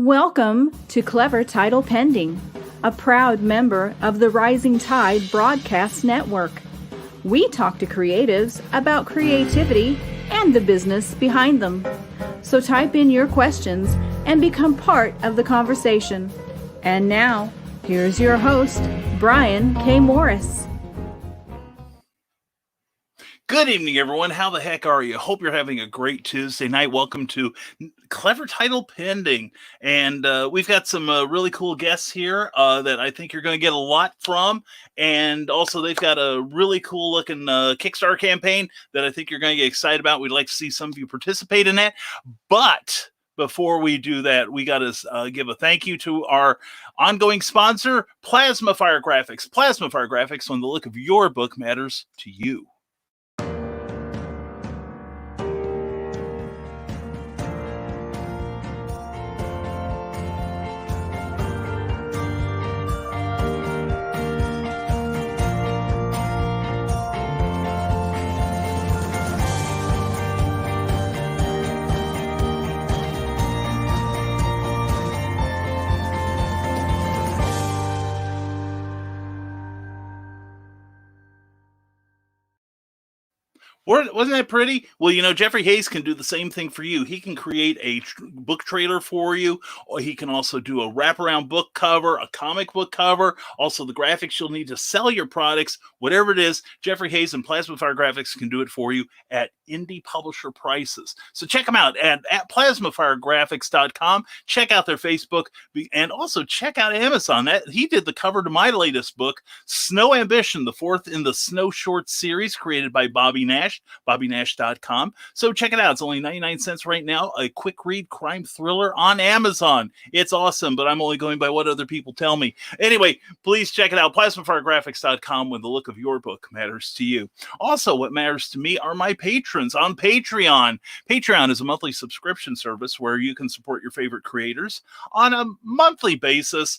Welcome to Clever Title Pending, a proud member of the Rising Tide Broadcast Network. We talk to creatives about creativity and the business behind them. So type in your questions and become part of the conversation. And now, here's your host, Brian K. Morris. Good evening, everyone. How the heck are you? Hope you're having a great Tuesday night. Welcome to Clever Title Pending. And we've got some really cool guests here that I think you're going to get a lot from. And also, they've got a really cool looking Kickstarter campaign that I think you're going to get excited about. We'd like to see some of you participate in that. But before we do that, we got to give a thank you to our ongoing sponsor, Plasma Fire Graphics. Plasma Fire Graphics, when the look of your book matters to you. Wasn't that pretty? Well, you know, Jeffrey Hayes can do the same thing for you. He can create a book trailer for you, or he can also do a wraparound book cover, a comic book cover, also the graphics you'll need to sell your products, whatever it is. Jeffrey Hayes and Plasma Fire Graphics can do it for you at indie publisher prices. So check them out at plasmafiregraphics.com. Check out their Facebook, and also check out Amazon. He did the cover to my latest book, Snow Ambition, the fourth in the Snow Short series, created by Bobby Nash. BobbyNash.com. So check it out. It's only 99 cents right now. A quick read crime thriller on Amazon. It's awesome, but I'm only going by what other people tell me. Anyway, please check it out. PlasmaFireGraphics.com, when the look of your book matters to you. Also, what matters to me are my patrons on Patreon. Patreon is a monthly subscription service where you can support your favorite creators on a monthly basis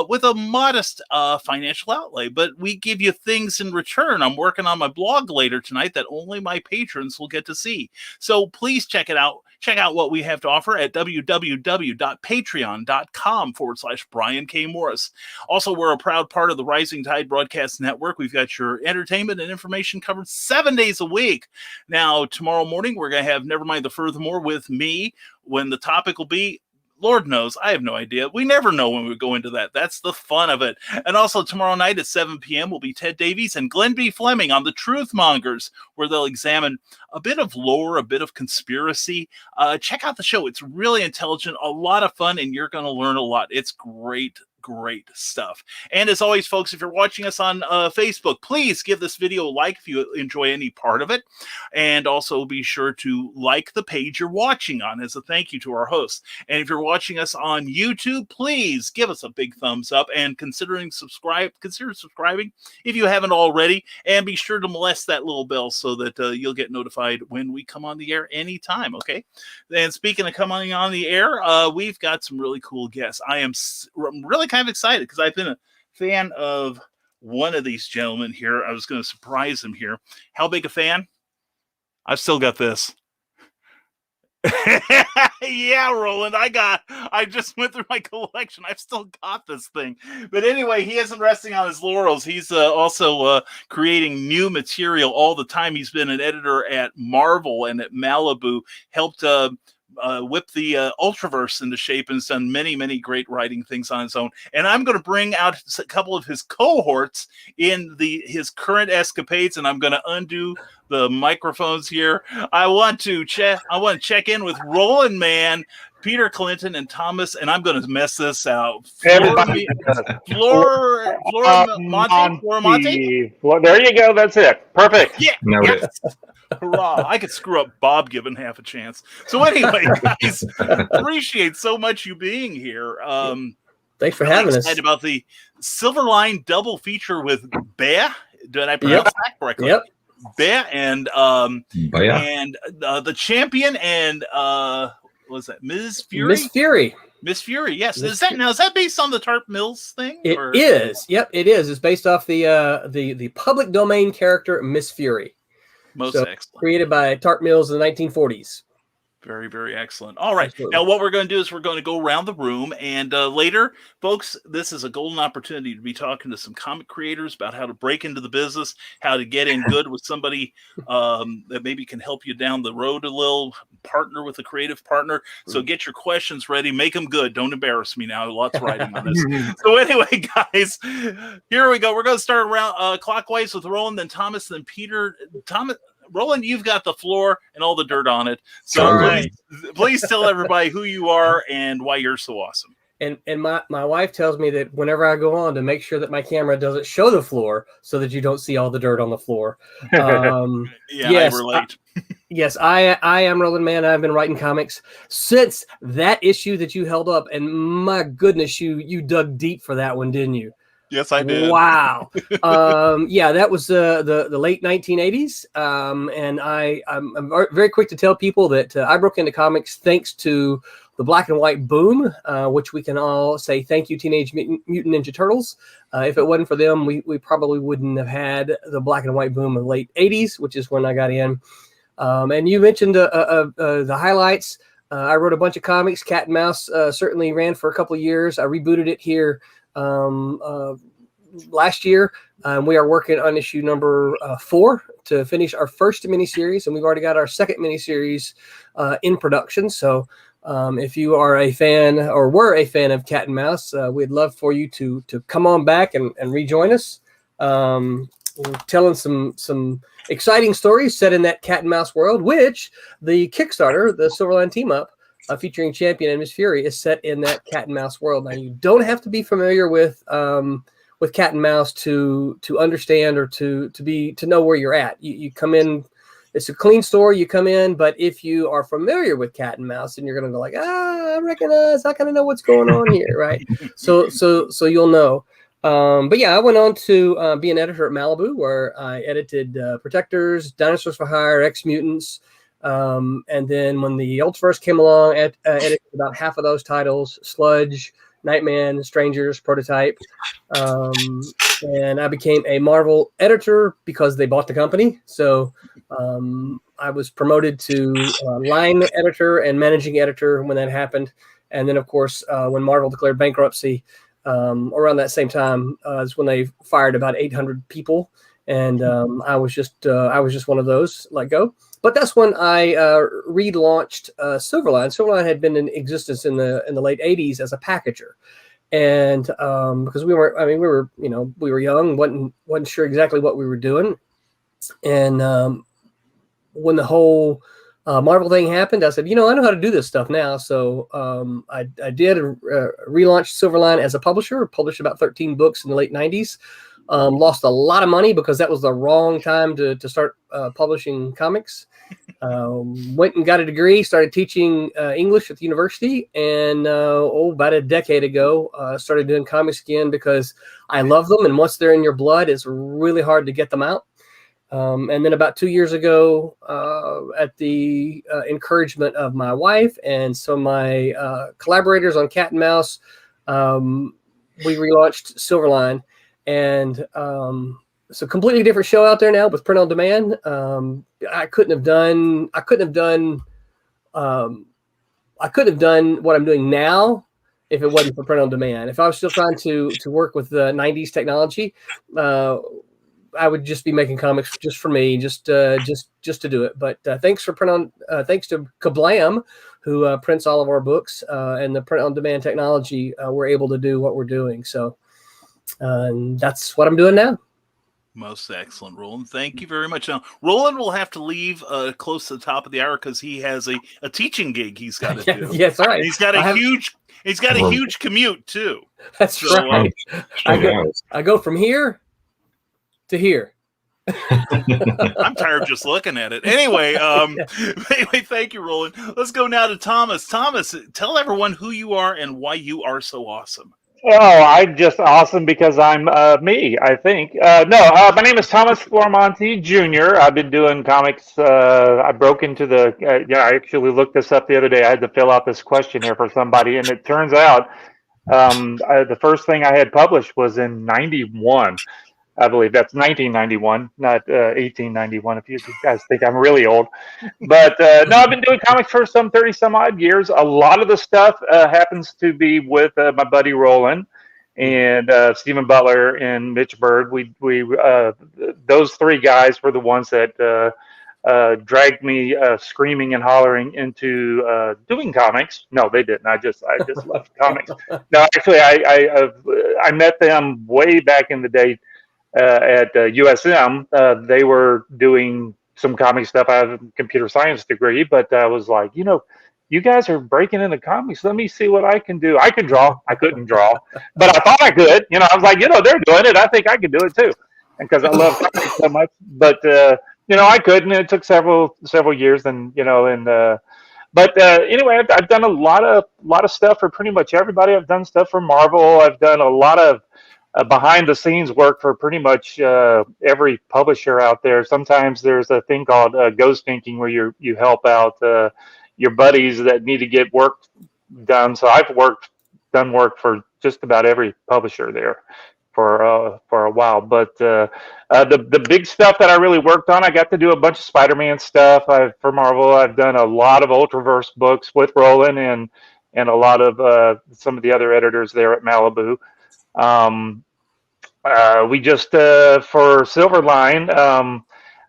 with a modest financial outlay, but we give you things in return. I'm working on my blog later tonight that only my patrons will get to see. So please check it out. Check out what we have to offer at www.patreon.com/Brian K. Morris. Also, we're a proud part of the Rising Tide Broadcast Network. We've got your entertainment and information covered 7 days a week. Now, tomorrow morning, we're going to have Nevermind the Furthermore with me, when the topic will be, Lord knows, I have no idea. We never know when we go into that. That's the fun of it. And also tomorrow night at 7 p.m. will be Ted Davies and Glenn B. Fleming on The Truth Mongers, where they'll examine a bit of lore, a bit of conspiracy. Check out the show. It's really intelligent, a lot of fun, and you're going to learn a lot. It's great stuff. And as always, folks, if you're watching us on Facebook, please give this video a like if you enjoy any part of it. And also be sure to like the page you're watching on as a thank you to our hosts. And if you're watching us on YouTube, please give us a big thumbs up and consider subscribing if you haven't already. And be sure to molest that little bell so that you'll get notified when we come on the air anytime, okay? And speaking of coming on the air, we've got some really cool guests. I'm really kind of excited because I've been a fan of one of these gentlemen here. I was going to surprise him here. How big a fan? I've still got this. Yeah, Roland, I just went through my collection. I've still got this thing. But anyway, he isn't resting on his laurels. He's also creating new material all the time. He's been an editor at Marvel and at Malibu, helped whip the Ultraverse into shape, and has done many, many great writing things on his own. And I'm going to bring out a couple of his cohorts in his current escapades, and I'm going to undo the microphones here. I want to check in with Roland Mann, Peter Clinton, and Thomas, and I'm going to mess this out. Everybody, Monte. Well, there you go. That's it. Perfect. Yeah. Yes. Hurrah. I could screw up Bob given half a chance. So anyway, guys, appreciate so much you being here. Thanks for having us. Excited about the Silverline double feature with Bea. Did I pronounce that correctly? Yep. Bea and the champion and what was that? Ms. Fury? Miss Fury, yes. Is that based on the Tarp Mills thing? It is. Yep, it is. It's based off the public domain character Miss Fury. Most excellent. Created by Tarp Mills in the 1940s. Very, very excellent. All right. Absolutely. Now, what we're going to do is we're going to go around the room. And later, folks, this is a golden opportunity to be talking to some comic creators about how to break into the business, how to get in good with somebody that maybe can help you down the road a little, partner with a creative partner. So get your questions ready. Make them good. Don't embarrass me now. Lots writing on this. So anyway, guys, here we go. We're going to start around clockwise with Roland, then Thomas, then Peter. Roland, you've got the floor and all the dirt on it. So please tell everybody who you are and why you're so awesome. And my wife tells me that whenever I go on to make sure that my camera doesn't show the floor so that you don't see all the dirt on the floor. Yes, I relate. Yes, I am Roland Mann. I've been writing comics since that issue that you held up. And my goodness, you dug deep for that one, didn't you? Yes, I did. Wow. Yeah, that was the late 1980s. And I'm very quick to tell people that I broke into comics thanks to the black and white boom, which we can all say thank you, Teenage Mutant Ninja Turtles. If it wasn't for them, we probably wouldn't have had the black and white boom of the late 80s, which is when I got in. And you mentioned the highlights. I wrote a bunch of comics. Cat and Mouse certainly ran for a couple of years. I rebooted it here last year. We are working on issue number 4 to finish our first miniseries, and we've already got our second miniseries in production. So if you are a fan or were a fan of Cat and Mouse, we'd love for you to come on back and rejoin us. We're telling some exciting stories set in that Cat and Mouse world, which the Kickstarter, the Silverline Team Up, featuring Champion and Miss Fury, is set in that Cat and Mouse world. Now, you don't have to be familiar with Cat and Mouse to understand or to know where you're at. You come in, it's a clean story. You come in, but if you are familiar with Cat and Mouse, then you're going to go like, I recognize, I kind of know what's going on here, right? So you'll know. But yeah, I went on to be an editor at Malibu, where I edited Protectors, Dinosaurs for Hire, X-Mutants. And then when the Ultraverse came along, edited about half of those titles: Sludge, Nightman, Strangers, Prototype. And I became a Marvel editor because they bought the company. So I was promoted to line editor and managing editor when that happened. And then, of course, when Marvel declared bankruptcy, around that same time is when they fired about 800 people. And I was just one of those let go. But that's when I relaunched Silverline. Silverline had been in existence in the late 80s as a packager, and because we were young, wasn't sure exactly what we were doing, and when the whole Marvel thing happened, I said, I know how to do this stuff now. So I did relaunch Silverline as a publisher. Published about 13 books in the late 90s. Lost a lot of money because that was the wrong time to start publishing comics. Went and got a degree, started teaching English at the university, and about a decade ago, started doing comics again because I love them, and once they're in your blood, it's really hard to get them out. And then about 2 years ago, at the encouragement of my wife and some of my collaborators on Cat and Mouse, we relaunched Silverline. And it's a completely different show out there now with print on demand. I couldn't have done what I'm doing now if it wasn't for print on demand. If I was still trying to work with the 90s technology, I would just be making comics just for me, just to do it. But thanks to Kablam, who prints all of our books, and the print on demand technology, we're able to do what we're doing. So. And that's what I'm doing now. Most excellent, Roland. Thank you very much. Now, Roland will have to leave close to the top of the hour because he has a teaching gig he's got to do. Yes, right. And he's got a huge commute too. That's right. I go from here to here. I'm tired just looking at it. Anyway, thank you, Roland. Let's go now to Thomas. Thomas, tell everyone who you are and why you are so awesome. Oh, I'm just awesome because I'm me, I think. My name is Thomas Flormonte Jr. I've been doing comics. I broke into I actually looked this up the other day. I had to fill out this questionnaire for somebody, and it turns out the first thing I had published was in 91. I believe that's 1991, not 1891. If you guys think I'm really old, but no, I've been doing comics for some 30 some odd years. A lot of the stuff happens to be with my buddy Roland and Stephen Butler and Mitch Bird. We those three guys were the ones that dragged me screaming and hollering into doing comics. No, they didn't. I just left comics. No, actually, I met them way back in the day at USM. They were doing some comic stuff. I have a computer science degree, but I was like, you guys are breaking into comics. Let me see what I can do. I can draw. I couldn't draw, but I thought I could. I was like, they're doing it. I think I can do it too. And because I love comics so much, but I couldn't. It took several years, and but anyway, I've done a lot of stuff for pretty much everybody. I've done stuff for Marvel. I've done a lot of behind the scenes work for pretty much every publisher out there. Sometimes there's a thing called ghost inking where you help out your buddies that need to get work done. So I've done work for just about every publisher there for a while. But the big stuff that I really worked on, I got to do a bunch of Spider-Man stuff for Marvel. I've done a lot of Ultraverse books with Roland and a lot of some of the other editors there at Malibu. We just for Silverline,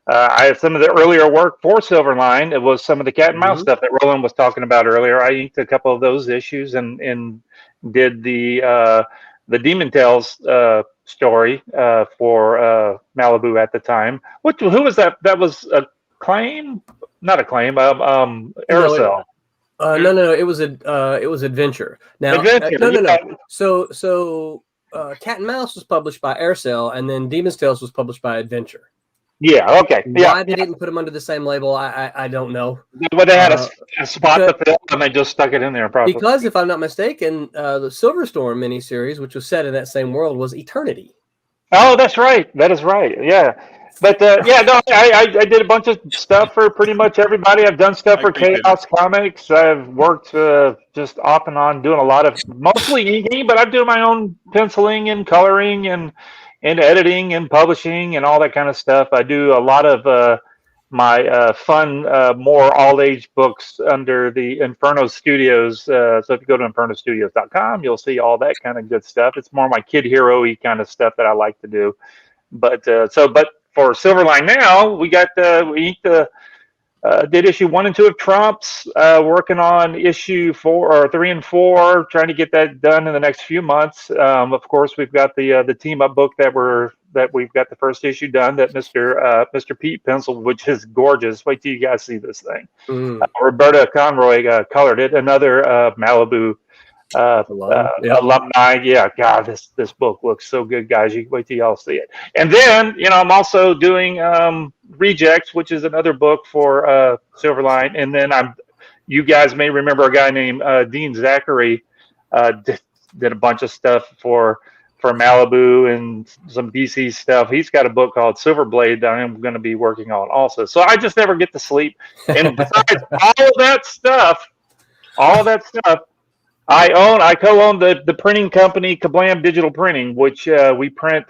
I had some of the earlier work for Silverline. It was some of the cat and mouse stuff that Roland was talking about earlier. I inked a couple of those issues and did the Demon Tales story for Malibu at the time. Who was that? That was Acclaim? Not Acclaim. Aerosol. No. It was Adventure. Now, Adventure. No. So Cat and Mouse was published by Aircell, and then Demon's Tales was published by Adventure. Yeah. Okay. Why they didn't put them under the same label, I don't know. Well, they had a spot to fill, and they just stuck it in there. Probably because, if I'm not mistaken, the Silver Storm miniseries, which was set in that same world, was Eternity. Oh, that's right. That is right. Yeah. But I did a bunch of stuff for pretty much everybody. I've done stuff for Chaos Comics. I've worked just off and on doing a lot of mostly inking, but I'm doing my own penciling and coloring and editing and publishing and all that kind of stuff. I do a lot of my fun, more all-age books under the Inferno Studios. So if you go to infernostudios.com, you'll see all that kind of good stuff. It's more my kid hero-y kind of stuff that I like to do. But for Silverline now, we did issue 1 and 2 of Trumps, working on issue 4 or 3 and 4, trying to get that done in the next few months. Of course, we've got the team up book that we've got the first issue done that Mr. Pete penciled, which is gorgeous. Wait till you guys see this thing. Roberta Conroy colored it. Another Malibu alumni. Yeah, God, this book looks so good, guys. You wait till y'all see it. And then I'm also doing Rejects, which is another book for Silverline. And then you guys may remember a guy named Dean Zachary did a bunch of stuff for Malibu and some DC stuff. He's got a book called Silverblade that I'm going to be working on also. So I just never get to sleep. And besides all that stuff, I co-own the printing company Kablam Digital Printing, which we print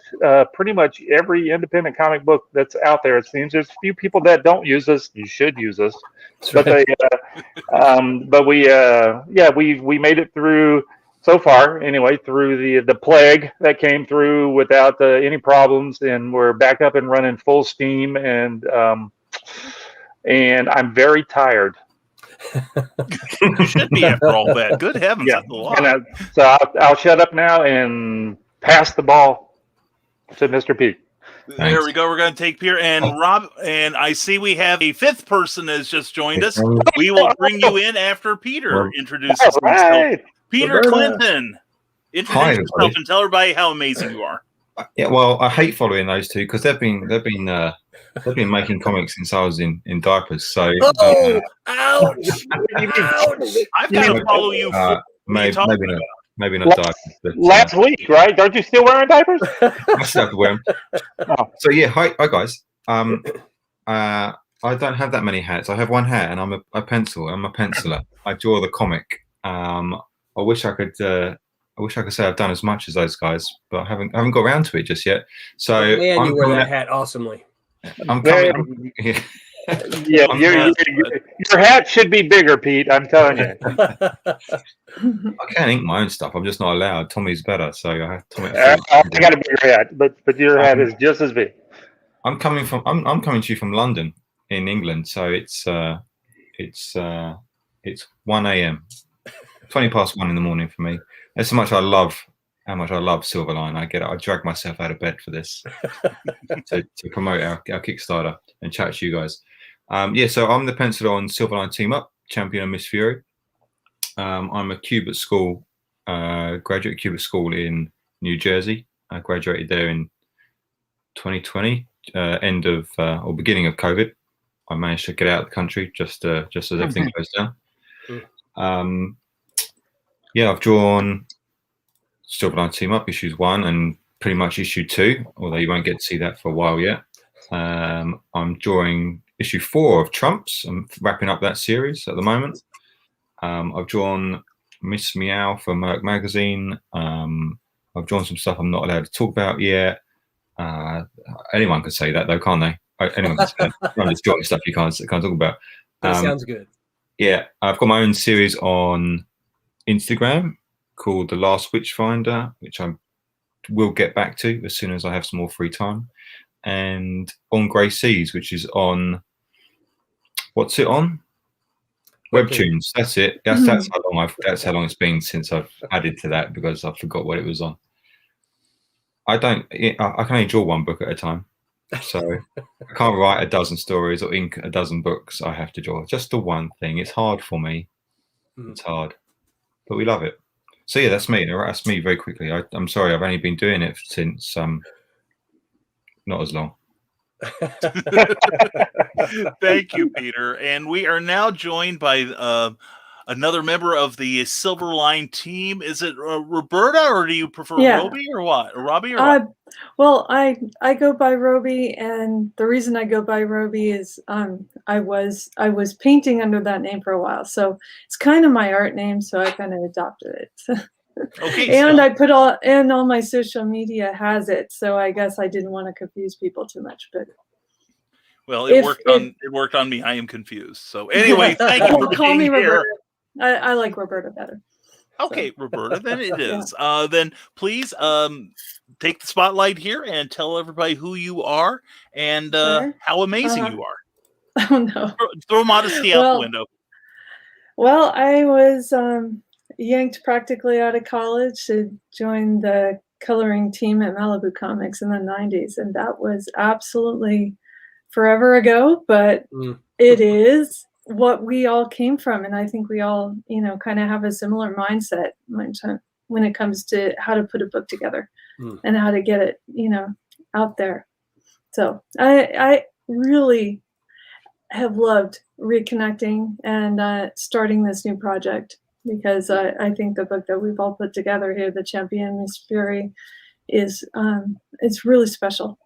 pretty much every independent comic book that's out there. It seems there's a few people that don't use us. You should use us, but we made it through so far anyway through the plague that came through without any problems, and we're back up and running full steam. And I'm very tired. You should be after all that. Good heavens, that's a lot. So I'll shut up now and pass the ball to Mr. P. There we go. We're going to take Peter and Rob, and I see we have a 5th person has just joined us. We will bring you in after Peter introduces himself. Peter Clinton, introduce yourself and tell everybody how amazing you are. Yeah, well, I hate following those two because they've been making comics since I was in diapers. So, ouch! I've got to follow you. Maybe not diapers. But, last week, right? Aren't you still wearing diapers? I still have to wear them. So yeah, hi guys. I don't have that many hats. I have one hat, and I'm a pencil. I'm a penciler. I draw the comic. I wish I could I wish I could say I've done as much as those guys, but I haven't got around to it just yet. So man, you wear that hat awesomely. I'm coming. Yeah. Yeah, your hat should be bigger, Pete. I'm telling you. I can ink my own stuff. I'm just not allowed. Tommy's better, so I have Tommy. I got a bigger hat, but your hat is just as big. I'm coming to you from London in England, so it's 1 a.m. 20 past 1 in the morning for me. That's how much I love Silverline. I drag myself out of bed for this to promote our Kickstarter and chat to you guys. So I'm the pencil on Silverline Team Up, champion of Miss Fury. I'm a Cube at school, graduate Cube at school in New Jersey. I graduated there in 2020, end of or beginning of COVID. I managed to get out of the country just as everything goes down. I've drawn Silverline Team Up issues 1 and pretty much issue 2, although you won't get to see that for a while yet. I'm drawing issue 4 of Trumps. I'm wrapping up that series at the moment. I've drawn Miss Meow for Merc Magazine. I've drawn some stuff I'm not allowed to talk about yet. Anyone can say that though, can't they? Anyone can say that. I'm just drawing stuff you can't talk about. That sounds good. Yeah, I've got my own series on Instagram called The Last Witchfinder, which I will get back to as soon as I have some more free time. And on Grey Seas, which is on, what's it on? Webtoons. That's it. That's how long it's been since I've added to that, because I forgot what it was on. I can only draw one book at a time, so I can't write a dozen stories or ink a dozen books. I have to draw just the one thing. It's hard for me. It's hard, but we love it. So yeah, that's me. That's me very quickly. I'm sorry, I've only been doing it since not as long. Thank you, Peter. And we are now joined by another member of the Silverline team. Is it Roberta, or do you prefer Roby, or what? Or Robbie, or what? Well, I go by Roby, and the reason I go by Roby is I was painting under that name for a while, so it's kind of my art name, so I kind of adopted it. Okay, and I put all my social media has it, so I guess I didn't want to confuse people too much, but. Well, it worked on me. I am confused. So anyway, thank you for call me being here. Roberta. I like Roberta better. Okay, So. Roberta, then it is. Then please take the spotlight here and tell everybody who you are and how amazing you are. Oh no! Throw modesty out the window. Well, I was yanked practically out of college to join the coloring team at Malibu Comics in the 90s, and that was absolutely forever ago, but it is what we all came from, and I think we all, kind of have a similar mindset when it comes to how to put a book together and how to get it, out there. So I really have loved reconnecting and starting this new project, because I think the book that we've all put together here, The Champion Miss Fury, is it's really special.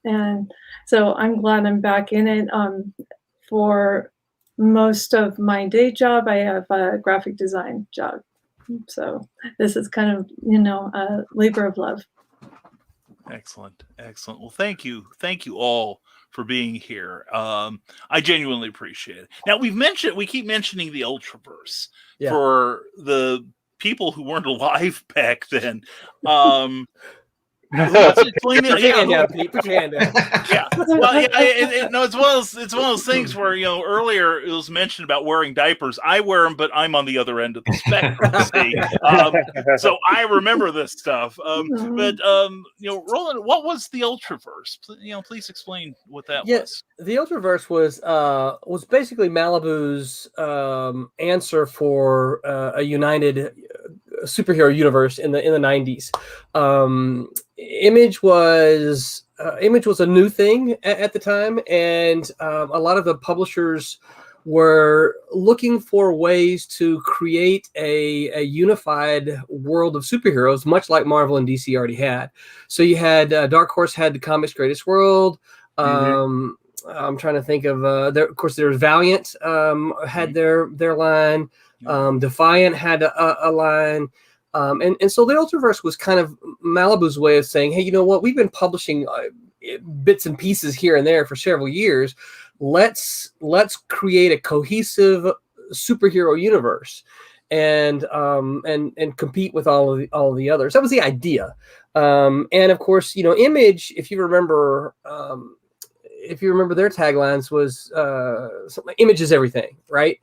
And so I'm glad I'm back in it. For most of my day job, I have a graphic design job. So this is kind of, a labor of love. Excellent. Well, thank you all for being here. I genuinely appreciate it. Now we keep mentioning the Ultraverse for the people who weren't alive back then. Put your hand down, Pete. Put your hand down. Yeah. Well, it's one of those things where earlier it was mentioned about wearing diapers. I wear them, but I'm on the other end of the spectrum. See? So I remember this stuff. But Roland, what was the Ultraverse? Please explain what that was. The Ultraverse was basically Malibu's answer for a united superhero universe in the 90s. Image was a new thing at the time, and a lot of the publishers were looking for ways to create a unified world of superheroes, much like Marvel and DC already had. So you had Dark Horse had the Comics Greatest World. I'm trying to think of of course there was Valiant had their line. Defiant had a line. And so the Ultraverse was kind of Malibu's way of saying, hey, you know what? We've been publishing bits and pieces here and there for several years. Let's create a cohesive superhero universe and compete with all of the others. That was the idea. And of course, Image, if you remember their taglines was Image is everything, right?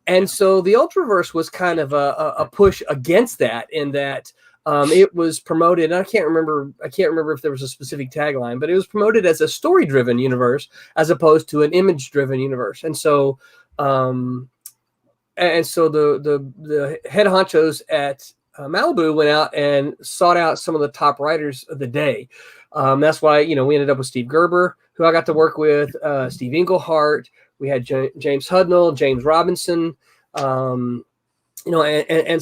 And so the Ultraverse was kind of a push against that, in that it was promoted, and I can't remember if there was a specific tagline, but it was promoted as a story-driven universe as opposed to an image-driven universe. And so the head honchos at Malibu went out and sought out some of the top writers of the day. That's why we ended up with Steve Gerber, who I got to work with, Steve Englehart. We had James Hudnall, James Robinson, and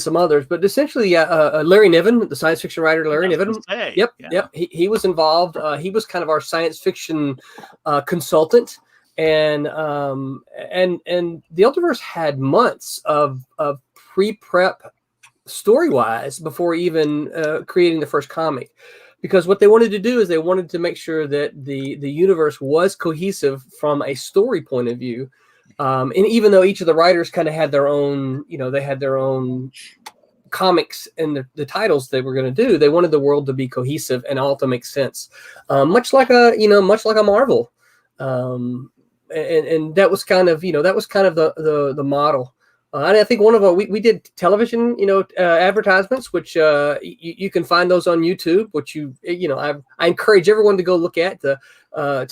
some others. But essentially, Larry Niven, the science fiction writer, Larry Niven. Yep. He was involved. He was kind of our science fiction consultant. And the Ultraverse had months of pre-prep story-wise before even creating the first comic, because what they wanted to do is they wanted to make sure that the universe was cohesive from a story point of view. And even though each of the writers kind of had their own, they had their own comics and the titles they were going to do, they wanted the world to be cohesive and all to make sense, much like a Marvel. And that was kind of the model. And I think one of we did television, advertisements, which you can find those on YouTube, which I encourage everyone to go look at. To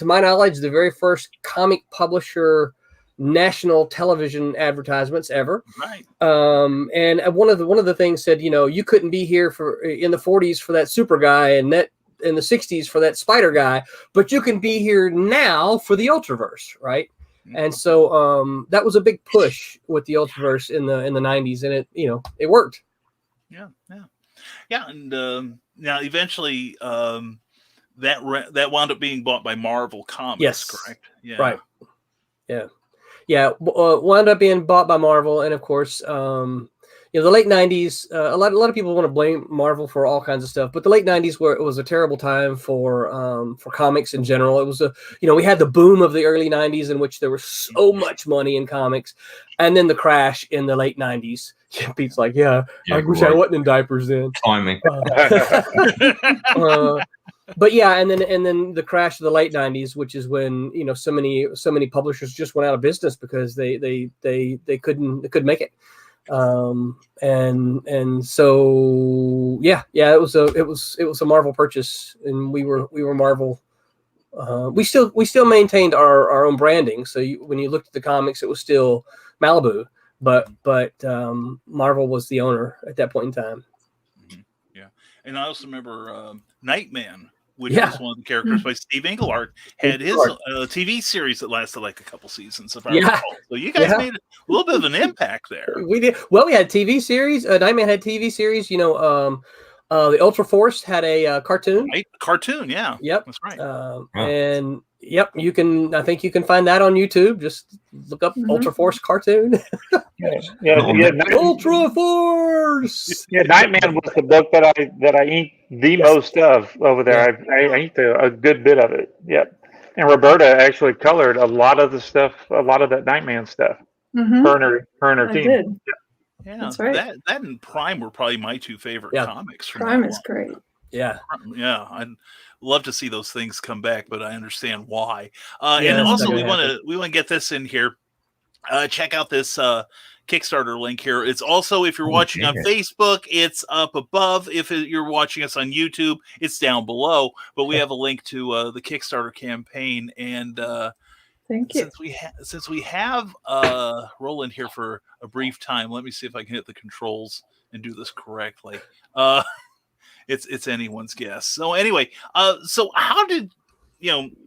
my knowledge, the very first comic publisher national television advertisements ever. Right. And one of the things said, you couldn't be here in the 40s for that super guy and that in the 60s for that spider guy, but you can be here now for the Ultraverse, right? And so that was a big push with the Ultraverse in the 90s, and it worked. Yeah. And now eventually that wound up being bought by Marvel Comics. Yes, correct. Yeah. Right. Yeah. Wound up being bought by Marvel, and of course, the late 90s. A lot of people want to blame Marvel for all kinds of stuff, but the late 90s it was a terrible time for comics in general. It was we had the boom of the early 90s in which there was so much money in comics, and then the crash in the late 90s. Pete's like, I wish I wasn't in diapers then. Timing. But yeah, and then the crash of the late 90s, which is when so many publishers just went out of business because they couldn't make it. And so it was a Marvel purchase, and we were Marvel. We still maintained our own branding. So when you looked at the comics, it was still Malibu, but Marvel was the owner at that point in time. Yeah, and I also remember Nightman, which was one of the characters by Steve Englehart, had his TV series that lasted like a couple seasons, if I recall. So you guys made a little bit of an impact there. We did. Well, we had TV series. Nightman had TV series. The Ultraforce had a cartoon. Right? Cartoon, yeah. Yep. That's right. And yep, I think you can find that on YouTube. Just look up Ultraforce cartoon. Ultraforce. Yeah, Nightman was the book that I inked the most of over there. I inked a good bit of it. Yep. And Roberta actually colored a lot of the stuff, a lot of that Nightman stuff. Her and her team. Did. Yeah, that's right. That and Prime were probably my two favorite comics. Prime is great. Yeah, I'd love to see those things come back, but I understand why. And also, we want to get this in here. Check out this Kickstarter link here. It's also, if you're watching on Facebook, it's up above. If you're watching us on YouTube, it's down below. But we have a link to the Kickstarter campaign, and thank you. Since we have Roland here for a brief time, let me see if I can hit the controls and do this correctly. It's anyone's guess. So anyway, so how did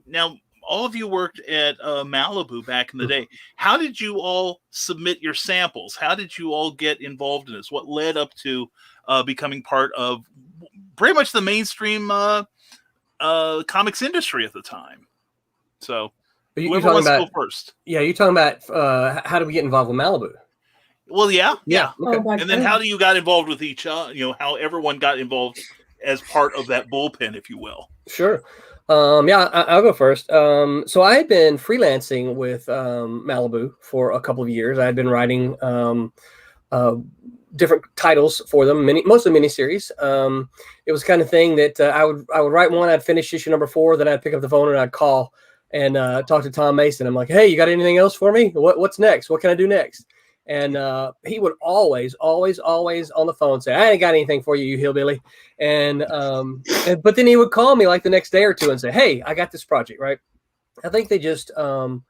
now? All of you worked at Malibu back in the day. How did you all submit your samples? How did you all get involved in this? What led up to becoming part of pretty much the mainstream comics industry at the time? So whoever wants to go first. Yeah, you're talking about how do we get involved with Malibu? Well, yeah. Okay. Oh, back And then how do you got involved with each other? How everyone got involved as part of that bullpen, if you will. Sure. I'll go first. So I had been freelancing with Malibu for a couple of years. I had been writing different titles for them, mostly miniseries. It was the kind of thing that I would write one, I'd finish issue number 4, then I'd pick up the phone and I'd call and talk to Tom Mason. I'm like, hey, you got anything else for me? What's next? What can I do next? And he would always on the phone say, I ain't got anything for you, you hillbilly. But then he would call me like the next day or two and say, hey, I got this project, right? I think they just, it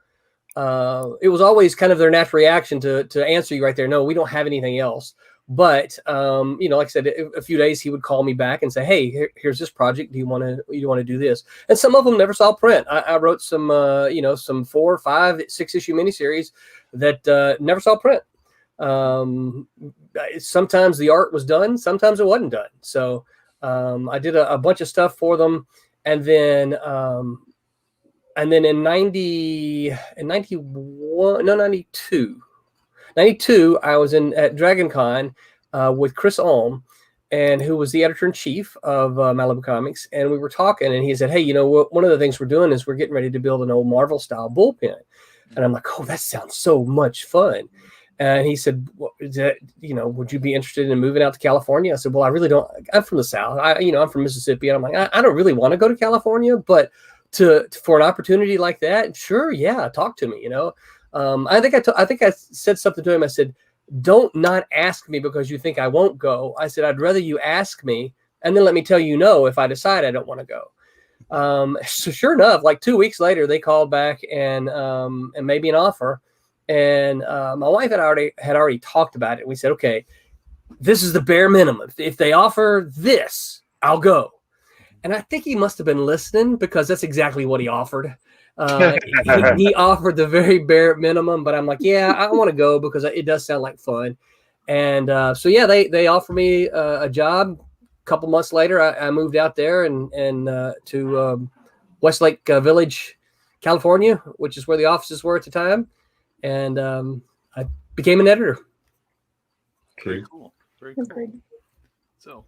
was always kind of their natural reaction to answer you right there. No, we don't have anything else. But, like I said, a few days he would call me back and say, hey, here's this project. Do you want to do this? And some of them never saw print. I wrote some 4, 5, 6 issue miniseries that never saw print. Sometimes the art was done, sometimes it wasn't done. So I did a bunch of stuff for them. And then in 92, I was at Dragon Con with Chris Ulm, and who was the editor-in-chief of Malibu Comics. And we were talking, and he said, hey, one of the things we're doing is we're getting ready to build an old Marvel-style bullpen. And I'm like, oh, that sounds so much fun. And he said, would you be interested in moving out to California? I said, well, I really don't. I'm from the South. I'm from Mississippi. And I'm like, I don't really want to go to California, but for an opportunity like that, sure, yeah, talk to me. I think I said something to him. I said, don't not ask me because you think I won't go. I said, I'd rather you ask me and then let me tell you no if I decide I don't want to go. So sure enough, like 2 weeks later, they called back and made me an offer. And my wife had already talked about it. We said, okay, this is the bare minimum. If they offer this, I'll go. And I think he must have been listening because that's exactly what he offered. He offered the very bare minimum, but I'm like, yeah, I want to go because it does sound like fun. And they offered me a job. A couple months later, I moved out there and to Westlake Village, California, which is where the offices were at the time. And I became an editor. Very cool. Very cool. So,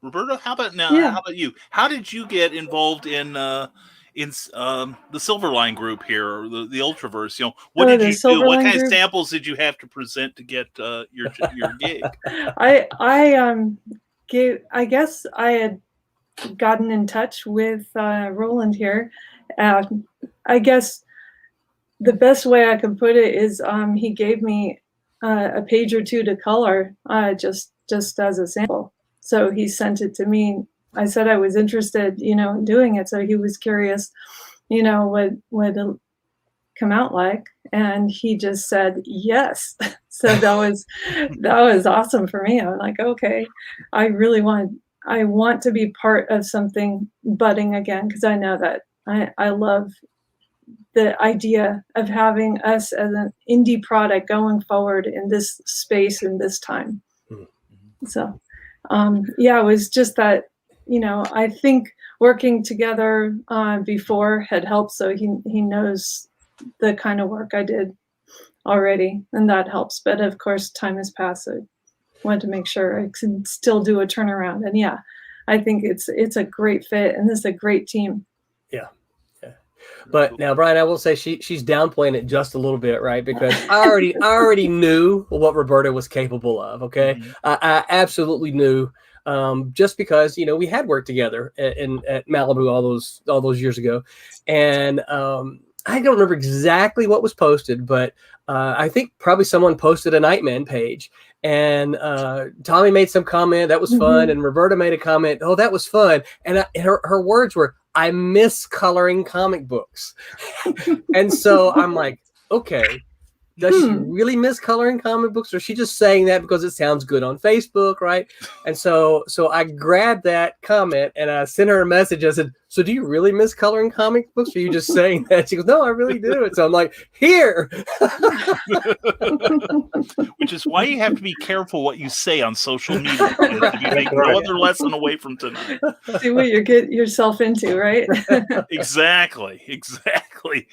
Roberta, how about now? Yeah. How about you? How did you get involved in the Silverline group here, or the Ultraverse? What did you do? What kind of samples did you have to present to get your gig? I guess I had gotten in touch with Roland here. I guess the best way I can put it is he gave me a page or two to color just as a sample. So he sent it to me. I said I was interested, in doing it. So he was curious, what it'll come out like. And he just said yes. So that was awesome for me. I'm like, okay, I want to be part of something budding again, because I know that I love the idea of having us as an indie product going forward in this space in this time. Mm-hmm. So, it was just that, I think working together before had helped. So he knows the kind of work I did already, and that helps. But of course, time has passed. So I wanted to make sure I can still do a turnaround. And yeah, I think it's a great fit, and this is a great team. Yeah. But now, Brian, I will say she's downplaying it just a little bit, right? Because I already knew what Roberta was capable of. Okay, mm-hmm. I absolutely knew, just because we had worked together at Malibu all those years ago, and I don't remember exactly what was posted, but I think probably someone posted a Nightman page, and Tommy made some comment that was fun, mm-hmm. and Roberta made a comment, oh, that was fun, and her words were, I miss coloring comic books. And so I'm like, okay, does she really miss coloring comic books, or is she just saying that because it sounds good on Facebook, right? And so I grabbed that comment and I sent her a message. I said, so do you really miss coloring comic books, or are you just saying that? She goes, no, I really do. And so I'm like, here. Which is why you have to be careful what you say on social media. You take no other lesson away from tonight. See what you get yourself into, right? Exactly. Exactly.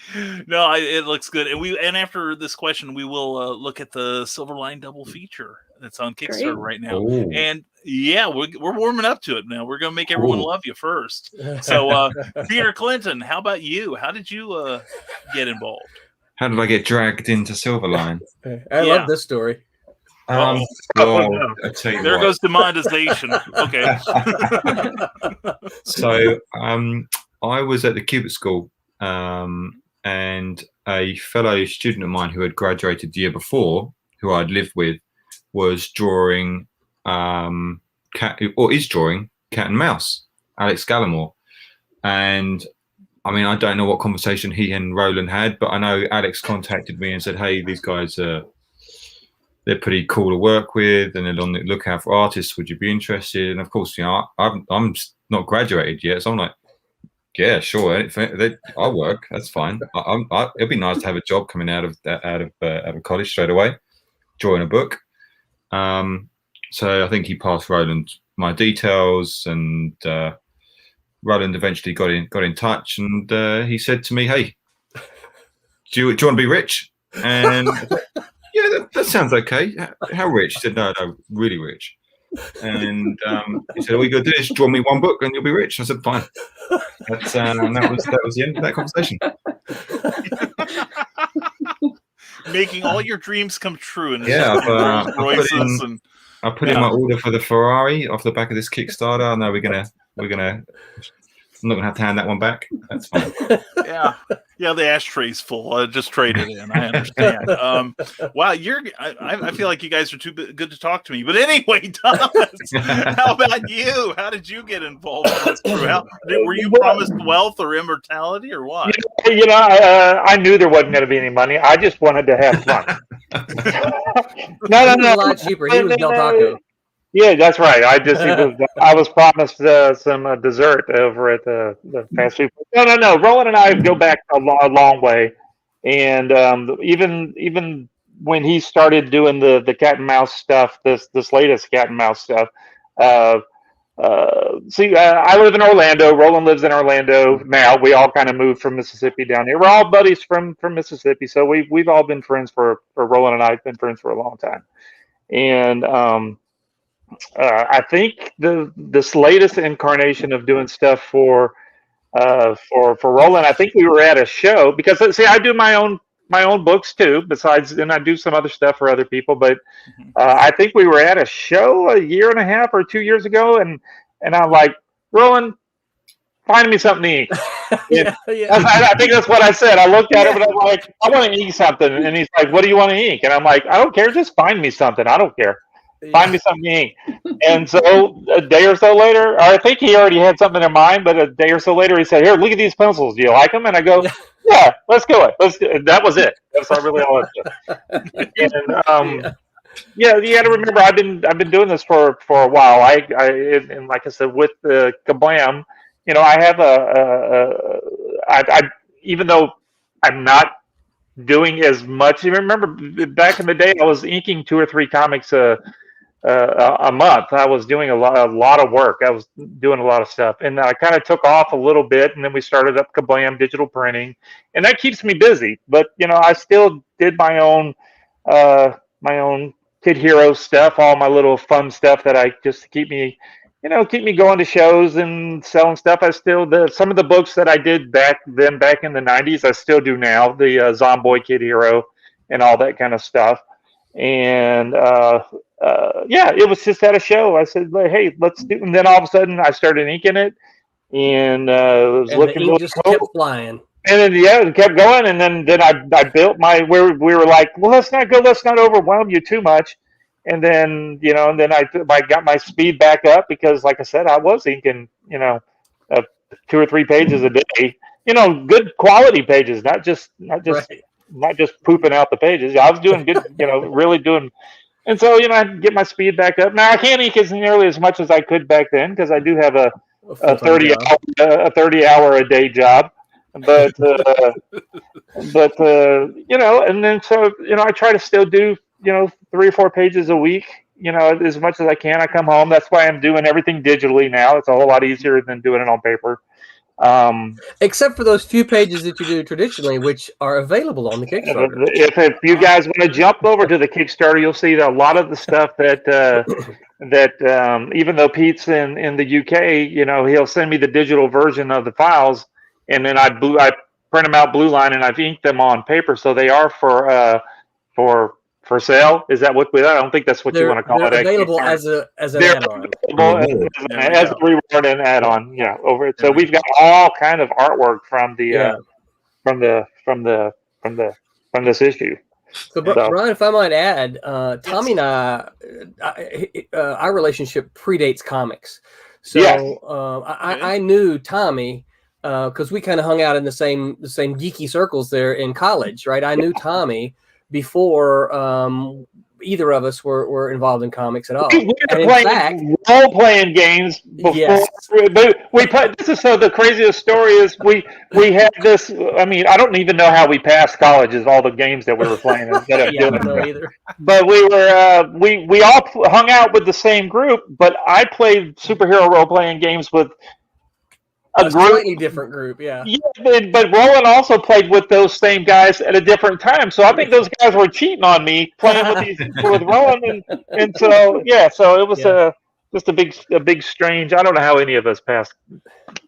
No, it looks good. And after this question, we will look at the Silverline double feature that's on Kickstarter right now. Ooh. And yeah, we're warming up to it now. We're going to make everyone Ooh. love you first. So, Peter Clinton, how about you? How did you get involved? How did I get dragged into Silverline? I love this story. I tell you there what. goes demonetization. Okay. So I was at the Cubit School, and a fellow student of mine who had graduated the year before, who I'd lived with, was drawing is drawing Cat and Mouse, Alex Gallimore. And I mean, I don't know what conversation he and Roland had, but I know Alex contacted me and said, "Hey, these guys are they're pretty cool to work with, and they're on the lookout for artists. Would you be interested?" And of course, you know, I'm not graduated yet, so I'm like, "Yeah, sure, I'll work. That's fine. It'd be nice to have a job coming out of college straight away, drawing a book." So I think he passed Roland my details, and Roland eventually got in touch, and he said to me, "Hey, do you want to be rich?" And yeah, that sounds okay. How rich? He said, no, really rich. And he said, all you got to do is draw me one book and you'll be rich. I said, fine. And that was the end of that conversation. Making all your dreams come true. And yeah, I put in my order for the Ferrari off the back of this Kickstarter. I know we're gonna. I'm not gonna have to hand that one back. That's fine. Yeah, the ashtray's full. Just trade it in. I understand. Wow, I feel like you guys are too good to talk to me. But anyway, Thomas, how about you? How did you get involved in this crew? Were you promised wealth or immortality or what? You know, I knew there wasn't going to be any money. I just wanted to have fun. No. A lot cheaper. He was Del Taco. Yeah, that's right. I was promised some dessert over at the fast food. No. Roland and I go back a long way, and even when he started doing the cat and mouse stuff, this latest cat and mouse stuff. I live in Orlando. Roland lives in Orlando now. We all kind of moved from Mississippi down here. We're all buddies from Mississippi, so we've all been friends for Roland and I have been friends for a long time, and I think this latest incarnation of doing stuff for Roland, I think we were at a show because see, I do my own books too. Besides, and I do some other stuff for other people. But I think we were at a show a year and a half or 2 years ago, and I'm like, Roland, find me something to eat. I think that's what I said. I looked at him and I'm like, I want to eat something, and he's like, what do you want to eat? And I'm like, I don't care, just find me something. I don't care. Find me something to eat. And so a day or so later, or I think he already had something in mind, but a day or so later he said, here, look at these pencils. Do you like them? And I go, yeah, let's do it. That was it. That's not really all it is. And you got to remember, I've been doing this for a while. And like I said, with the Kablam, you know, I have I even though I'm not doing as much. You remember back in the day, I was inking 2 or 3 comics a month. I was doing a lot of work. I was doing a lot of stuff, and I kind of took off a little bit, and then we started up Kablam digital printing, and that keeps me busy. But you know, I still did my own Kid Hero stuff, all my little fun stuff that I just to keep me going to shows and selling stuff. I still some of the books that I did back in the 90s, I still do now. The Zomboy Kid Hero and all that kind of stuff. And it was just at a show. I said, hey, let's do. And then all of a sudden, I started inking it, and it was looking the ink just kept flying. And then it kept going. And then I built my. We were like, well, let's not overwhelm you too much. And then I got my speed back up because, like I said, I was inking 2 or 3 pages a day. Good quality pages, not just pooping out the pages. I was doing good, really doing. And so, I get my speed back up. Now I can't ink as nearly as much as I could back then because I do have a 30-hour a day job. But and then so I try to still do 3 or 4 pages a week. As much as I can. I come home. That's why I'm doing everything digitally now. It's a whole lot easier than doing it on paper. Except for those few pages that you do traditionally, which are available on the Kickstarter. If you guys want to jump over to the Kickstarter, you'll see that a lot of the stuff that even though Pete's in the UK, he'll send me the digital version of the files, and then I print them out blue line and I've inked them on paper, so they are for sale. Is that what? I don't think that's what you want to call it. Available as an add-on. As a reward and add-on. Yeah, over it. So we've got all kind of artwork from this issue. So, Brian, if I might add, Tommy and I, our relationship predates comics. So yes. I knew Tommy because we kind of hung out in the same geeky circles there in college, right? I knew Tommy before either of us were involved in comics at all. We were playing role-playing games before. Yes. We played. The craziest story is we had this. I mean, I don't even know how we passed college. Is all the games that we were playing instead of doing. I don't know either. But we were we all hung out with the same group. But I played superhero role-playing games with a slightly different group, yeah. But Roland also played with those same guys at a different time, so I think those guys were cheating on me playing with Roland, and so so it was just a big strange. I don't know how any of us passed.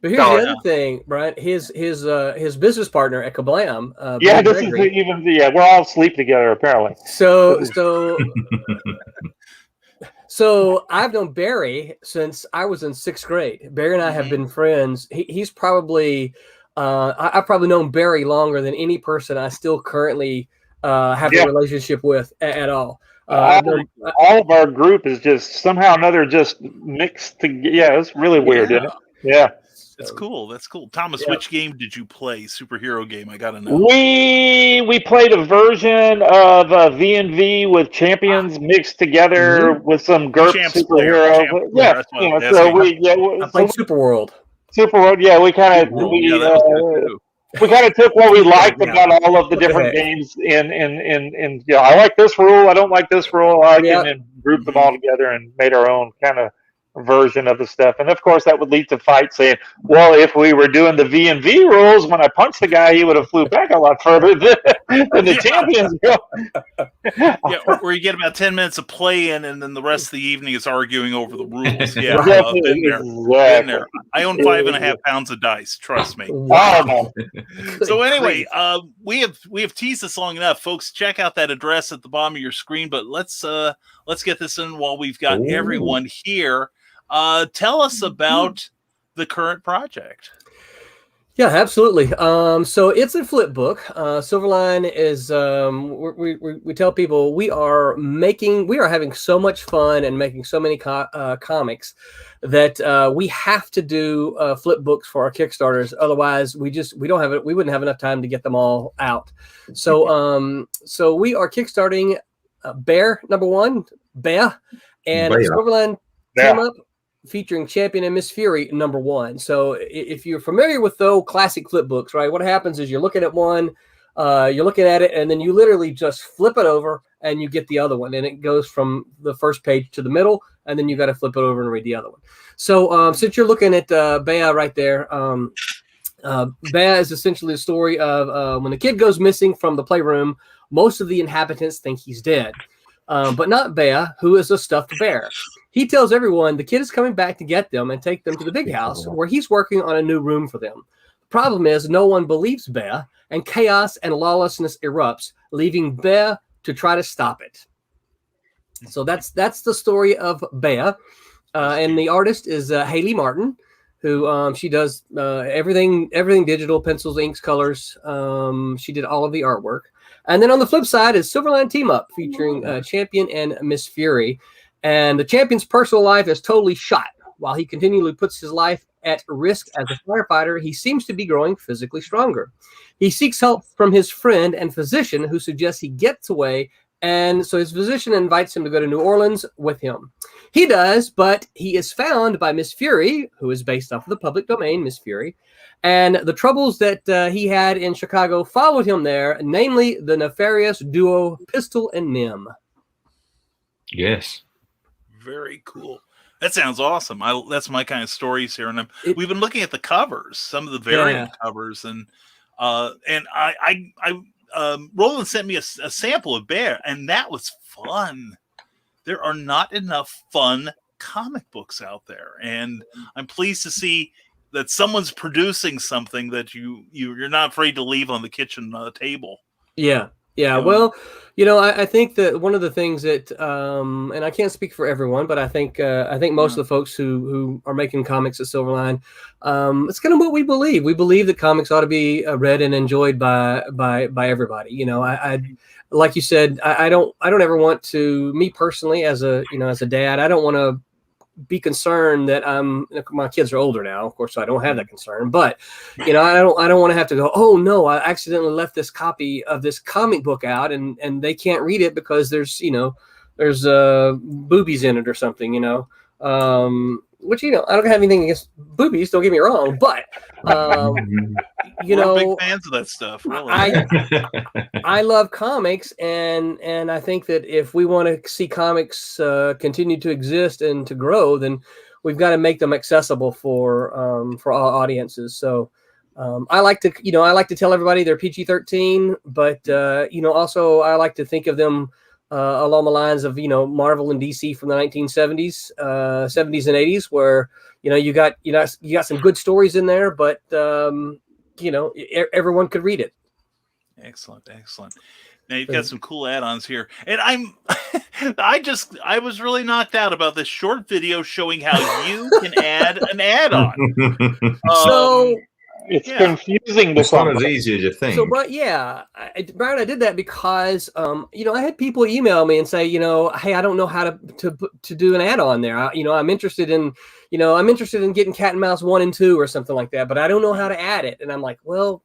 But here's the other thing, Brian. His business partner at Kablam. We're all asleep together apparently. So I've known Barry since I was in 6th grade. Barry and I have been friends. He's probably, I've probably known Barry longer than any person I still currently have a relationship with at all. All of our group is just somehow or another just mixed together. Yeah, it's really weird, isn't it? Yeah. That's cool. That's cool. Thomas, which game did you play? Superhero game? I gotta know. We played a version of V&V with champions mixed together with some GURP superhero. I played Super World. We kind of took what we liked about all of the different games and I like this rule. I don't like this rule. I like it, and grouped them all together and made our own kind of version of the stuff. And of course that would lead to fights saying, well, if we were doing the V&V rules, when I punched the guy, he would have flew back a lot further than the champions. Where you get about 10 minutes of play in, and then the rest of the evening is arguing over the rules. Been there. I own 5.5 pounds of dice, trust me. So anyway, we have teased this long enough, folks. Check out that address at the bottom of your screen, but let's get this in while we've got everyone here. Tell us about the current project. Yeah, absolutely. So it's a flip book. Silverline is, we tell people we are having so much fun and making so many comics that we have to do flip books for our Kickstarters. Otherwise, we wouldn't have enough time to get them all out. So, so we are kickstarting Bear #1, Bear, and Silverline Team Up, featuring Champion and Miss Fury #1. So if you're familiar with those classic flip books, right, what happens is you're looking at one, you're looking at it, and then you literally just flip it over and you get the other one, and it goes from the first page to the middle, and then you got to flip it over and read the other one. So since you're looking at Bea right there, Bea is essentially the story of when the kid goes missing from the playroom, most of the inhabitants think he's dead. But not Bea, who is a stuffed bear. He tells everyone the kid is coming back to get them and take them to the big house where he's working on a new room for them. The problem is no one believes Bea, and chaos and lawlessness erupts, leaving Bea to try to stop it. So that's the story of Bea. And the artist is Haley Martin, who she does everything digital, pencils, inks, colors. She did all of the artwork. And then on the flip side is Silverline Team Up, featuring Champion and Miss Fury. And the Champion's personal life is totally shot. While he continually puts his life at risk as a firefighter, he seems to be growing physically stronger. He seeks help from his friend and physician, who suggests he gets away, and so his physician invites him to go to New Orleans with him. He does, but he is found by Miss Fury, who is based off of the public domain, Miss Fury, and the troubles that he had in Chicago followed him there, namely the nefarious duo Pistol and Nim. Yes. Very cool. That sounds awesome. That's my kind of stories here, and we've been looking at the covers, some of the variant covers, and Roland sent me a sample of Bear, and that was fun. There are not enough fun comic books out there, and I'm pleased to see that someone's producing something that you're not afraid to leave on the kitchen table. Yeah. Yeah, well, I think that one of the things that, and I can't speak for everyone, but I think most of the folks who are making comics at Silverline, it's kind of what we believe. We believe that comics ought to be read and enjoyed by everybody. I like you said, I don't ever want to, me personally, as a dad, I don't want to be concerned that my kids are older now, of course, so I don't have that concern, but I don't want to have to go, oh no, I accidentally left this copy of this comic book out and they can't read it because there's boobies in it or something, which, I don't have anything against boobies, don't get me wrong, but we're big fans of that stuff, really. I love comics, and I think that if we want to see comics continue to exist and to grow, then we've got to make them accessible for all audiences. So I like to tell everybody they're PG-13, but also I like to think of them along the lines of Marvel and DC from the 1970s, 70s and 80s, where you got some good stories in there, but everyone could read it. Excellent. Now you've got some cool add-ons here, and I was really knocked out about this short video showing how you can add an add-on. So it's confusing. It's not as easy as you think. So, Brian, I did that because I had people email me and say, hey, I don't know how to do an add-on there. I'm interested in getting Cat and Mouse 1 and 2 or something like that, but I don't know how to add it. And I'm like, well,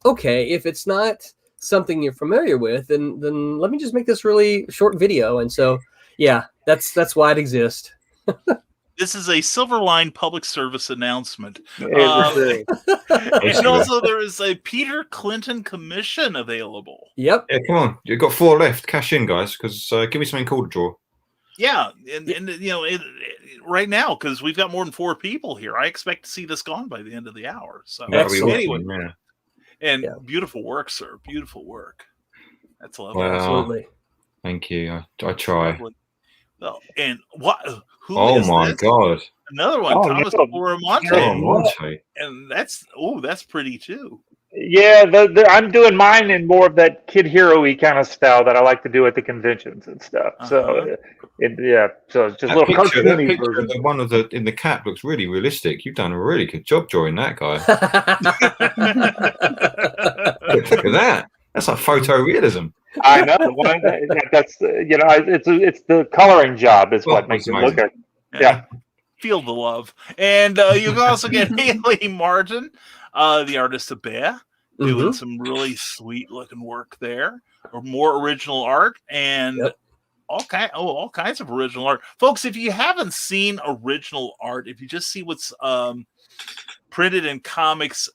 okay, if it's not something you're familiar with, then let me just make this really short video. And so, yeah, that's why it exists. This is a Silverline public service announcement. And Everything. also there is a Peter Clinton commission available. Yep. Yeah, come on. You've got 4 left. Cash in, guys, because give me something cool to draw. Yeah, and right now, because we've got more than 4 people here, I expect to see this gone by the end of the hour. So anyway, and beautiful work, sir. Beautiful work. That's lovely. Well, absolutely. Thank you. I try. Well, and what? Oh my God! Another one, Thomas Boramonte. And that's pretty too. Yeah, I'm doing mine in more of that kid hero-y kind of style that I like to do at the conventions and stuff. So, so it's just a little cartoony version. The one in the cat looks really realistic. You've done a really good job drawing that guy. Look at that. That's like photorealism. I know. That's it's the coloring job is what makes it look good. Yeah. Feel the love. And you can also get Haley Martin, the artist of Bear, doing some really sweet looking work there, or more original art, and all kinds of original art. Folks, if you haven't seen original art, if you just see what's printed in comics,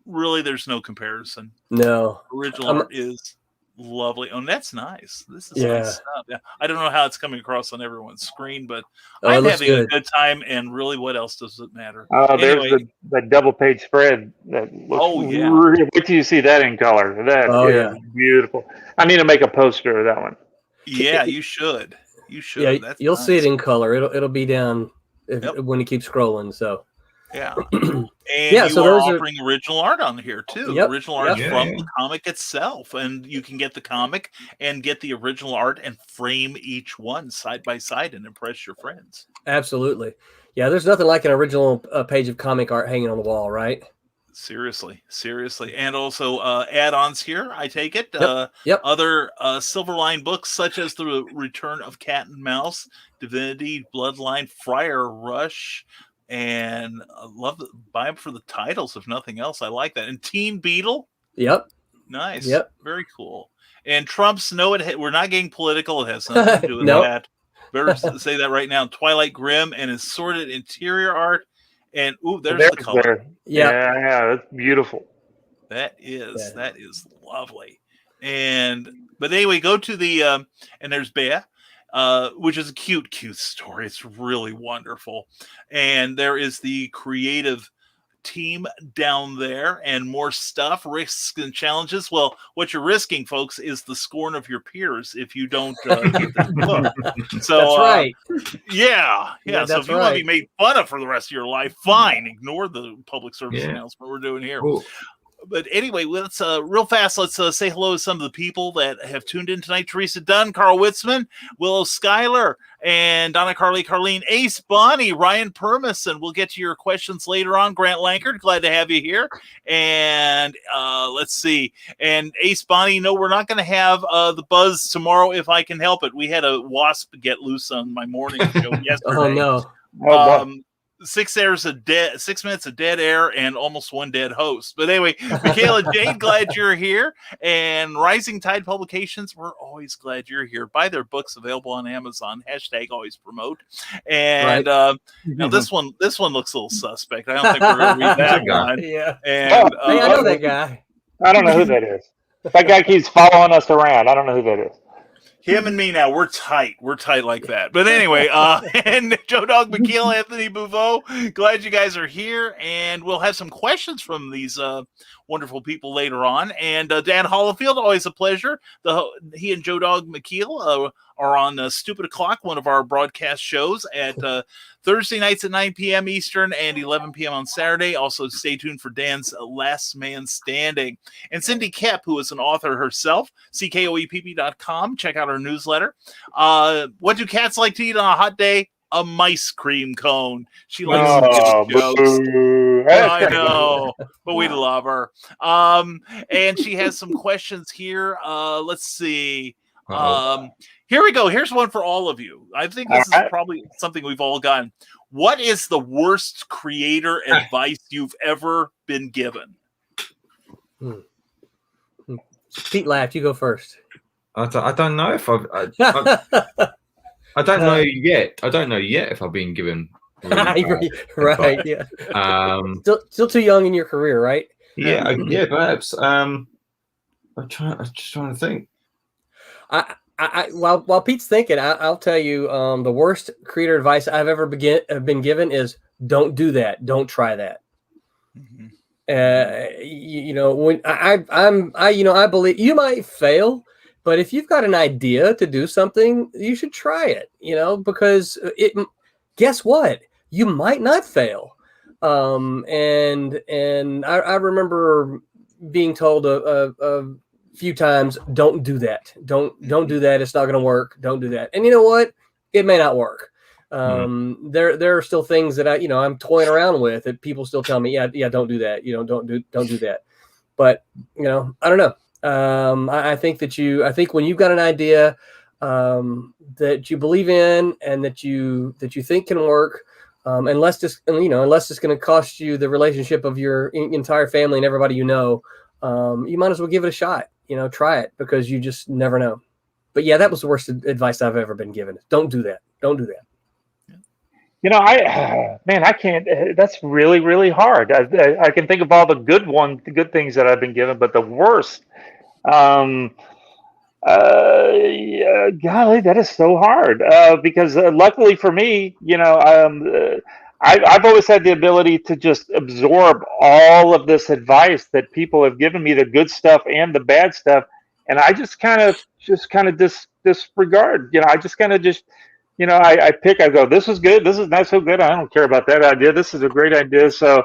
really there's no comparison. No. Original art is lovely. Oh, that's nice. This is nice stuff. Yeah. I don't know how it's coming across on everyone's screen, but I'm having a good time, and really, what else does it matter? There's the double page spread. That looks really, wait till you see that in color. That is beautiful. I need to make a poster of that one. Yeah, you should. You should. Yeah, that's you'll nice. see it in color. It'll be down when you keep scrolling. So. Yeah. And you are offering original art on here too. Original art from the comic itself. And you can get the comic and get the original art and frame each one side by side and impress your friends. Absolutely. Yeah, there's nothing like an original page of comic art hanging on the wall, right? Seriously. And also add-ons here, I take it. Other Silverline books such as The Return of Cat and Mouse, Divinity, Bloodline, Friar Rush, and I love buy them for the titles, if nothing else. I like that. And Teen Beetle. Yep. Nice. Yep. Very cool. And Trump's we're not getting political. It has nothing to do with that. Better say that right now. Twilight Grimm and his sordid interior art. And there's the color. Yeah, that's beautiful. That is lovely. But anyway, go to the and there's Bea. which is a cute story. It's really wonderful. And there is the creative team down there and more stuff, risks and challenges. Well, what you're risking, folks, is the scorn of your peers if you don't get this book. So That's right. Yeah. So if you want to be made fun of for the rest of your life, fine. Ignore the public service announcement we're doing here. Cool. But anyway, let's real fast. Let's say hello to some of the people that have tuned in tonight. Teresa Dunn, Carl Witzman, Willow Schuyler, and Donna Carly, Carlene, Ace Bonnie, Ryan Permis, and we'll get to your questions later on. Grant Lankard, glad to have you here. And let's see. And Ace Bonnie, no, we're not going to have the buzz tomorrow if I can help it. We had a wasp get loose on my morning show yesterday. Oh no. 6 minutes of dead air and almost one dead host. But anyway, Michaela Jade, glad you're here. And Rising Tide Publications, we're always glad you're here. Buy their books, available on Amazon. # always promote. And now this one looks a little suspect. I don't think we're going to read that one. Yeah. And Hey, I know that guy. I don't know who that is. That guy keeps following us around. I don't know who that is. Him and me now, we're tight. We're tight like that. But anyway, and Joe Dog McKeel, Anthony Bouveau, glad you guys are here. And we'll have some questions from these wonderful people later on. And Dan Hollifield, always a pleasure. He and Joe Dog McKeel are on Stupid O'Clock, one of our broadcast shows at Thursday nights at 9 p.m. Eastern and 11 p.m. on Saturday. Also, stay tuned for Dan's Last Man Standing. And Cindy Kep, who is an author herself, CKOEPP.com. Check out her newsletter. What do cats like to eat on a hot day? A mice cream cone. She likes to give jokes. I know, but we love her. And she has some questions here. Let's see. Here we go. Here's one for all of you. I think this is probably something we've all gotten. What is the worst creator advice you've ever been given? Pete laughed. You go first. I don't know if I don't know yet. I don't know yet if I've been given. Really right. Yeah. Still too young in your career, right? Yeah. Perhaps. I'm just trying to think. While Pete's thinking, I'll tell you the worst creator advice I've ever been given is don't do that. Don't try that. Mm-hmm. When I believe you might fail, but if you've got an idea to do something, you should try it. Because guess what? You might not fail. And I remember being told a few times, don't do that. Don't do that. It's not going to work. Don't do that. And you know what? It may not work. There are still things that I'm toying around with that people still tell me, yeah, don't do that. Don't do that. But I don't know. I think when you've got an idea that you believe in and that you think can work, unless it's going to cost you the relationship of your entire family and everybody you might as well give it a shot. Try it, because you just never know. But yeah, that was the worst advice I've ever been given. Don't do that. Don't do that. I can't. That's really, really hard. I can think of all the good things that I've been given, but the worst. Golly, that is so hard. Because luckily for me, I've always had the ability to just absorb all of this advice that people have given me, the good stuff and the bad stuff, and I just kind of disregard. I just kind of I pick. I go, this is good. This is not so good. I don't care about that idea. This is a great idea. So,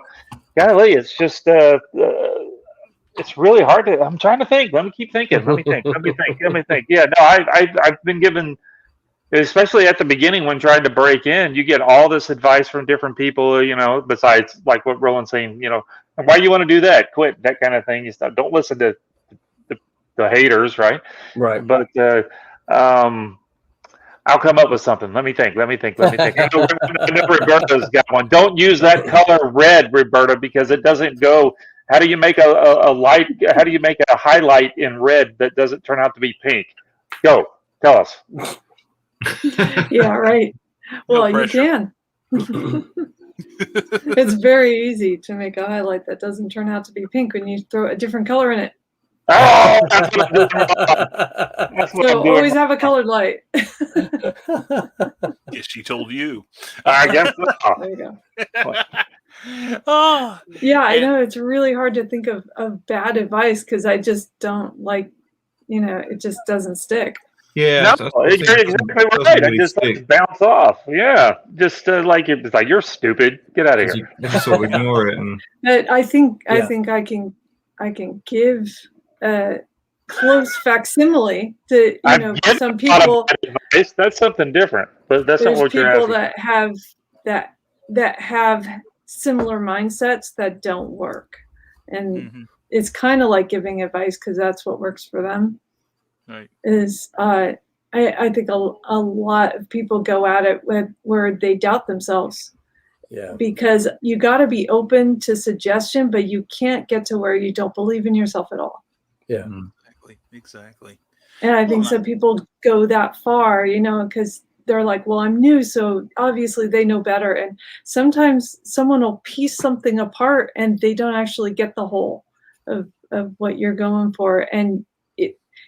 golly, it's just it's really hard to. I'm trying to think. Let me keep thinking. Let me think. Yeah, no, I've been given. Especially at the beginning when trying to break in, you get all this advice from different people, besides like what Roland's saying, why you want to do that? Quit, that kind of thing. Don't listen to the haters, right? Right. But I'll come up with something. Let me think. I know Roberta's got one. Don't use that color red, Roberta, because it doesn't go. How do you make a light? How do you make a highlight in red that doesn't turn out to be pink? Go, tell us. Yeah, right. Well, you can. It's very easy to make a highlight that doesn't turn out to be pink when you throw a different color in it. Oh, that's what I'm doing wrong. That's what So I'm doing always wrong. have a colored light. Yes, she told you. I guess so. There you go. Oh, Yeah, I and- know it's really hard to think of bad advice because I just don't like, it just doesn't stick. Yeah, No, you're exactly right. I just like bounce off. Yeah, just it's like you're stupid. Get out of You here. just sort of ignore it, and But I think Yeah. I can give a close facsimile to I'm some getting a lot people. of bad advice. That's something different, but that's not There's what you're people asking. that have similar mindsets that don't work, and Mhm. it's kind of like giving advice because that's what works for them. Right. Is I think a lot of people go at it where they doubt themselves. Yeah. Because you got to be open to suggestion, but you can't get to where you don't believe in yourself at all. Yeah. Exactly. And I think Well, some people go that far, because they're like, well, I'm new, so obviously they know better. And sometimes someone will piece something apart and they don't actually get the whole of what you're going for. And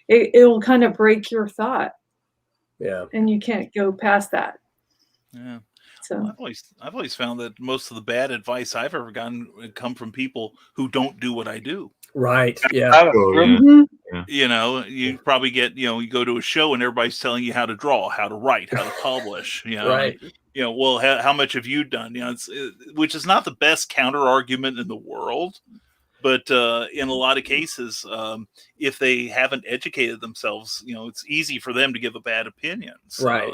it will kind of break your thought. Yeah. And you can't go past that. Yeah. So Well, I've always found that most of the bad advice I've ever gotten come from people who don't do what I do. Right. Yeah. That's Oh, true. yeah. mhm. You probably get, you go to a show and everybody's telling you how to draw, how to write, how to publish, Right. well, how much have you done? Which is not the best counter argument in the world, but in a lot of cases, if they haven't educated themselves, it's easy for them to give a bad opinion. So Right.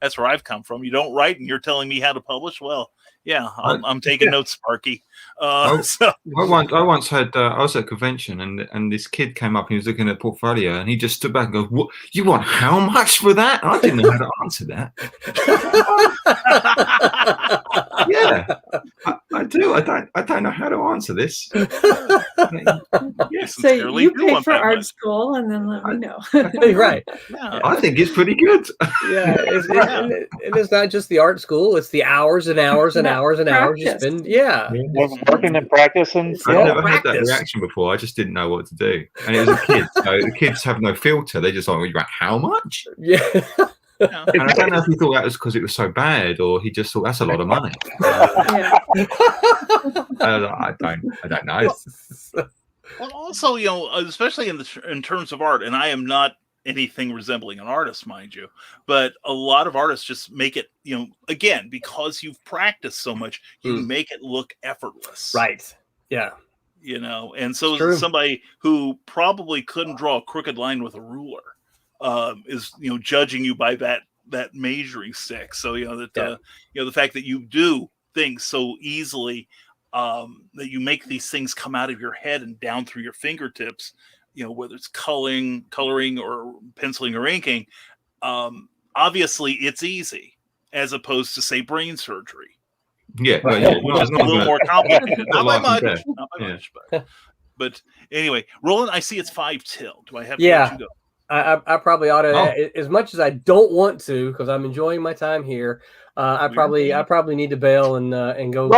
that's where I've come from. You don't write and you're telling me how to publish. Well, yeah, I'm taking notes, Sparky. So I once had I was at a convention and this kid came up and he was looking at a portfolio and he just stood back and goes, "What? You want how much for that?" And I didn't know how to answer that. Yeah, I do. I don't know how to answer this. you So sincerely you do pay want for that art much. school and then let me know. Right. Yeah. I think it's pretty good. Yeah. And it's not just the art school; it's the hours and hours and That hours and hours you practice. spend. Yeah. Working and practicing. I've Yeah. never had that Practice. reaction before. I just didn't know what to do, and it was a kid. So the kids have no filter. They just like, "You want how much?" Yeah. Yeah. And I don't know if he thought that was because it was so bad, or he just thought that's a lot of money. Yeah. I don't know. Well, also, especially in terms of art, and I am not anything resembling an artist, mind you, but a lot of artists just make it, again, because you've practiced so much, you make it look effortless. Right. Yeah. And so True. somebody who probably couldn't draw a crooked line with a ruler is, judging you by that measuring stick. So, the fact that you do things so easily, that you make these things come out of your head and down through your fingertips, whether it's coloring or penciling or inking, obviously it's easy as opposed to, say, brain surgery. Yeah, well, yeah. It's a little more complicated. Not by life and much. death. Not by Yeah. much. But anyway, Roland, I see it's 5 till. Do I have to Yeah. let you go? I probably ought to, Oh. as much as I don't want to, because I'm enjoying my time here. I probably need to bail and go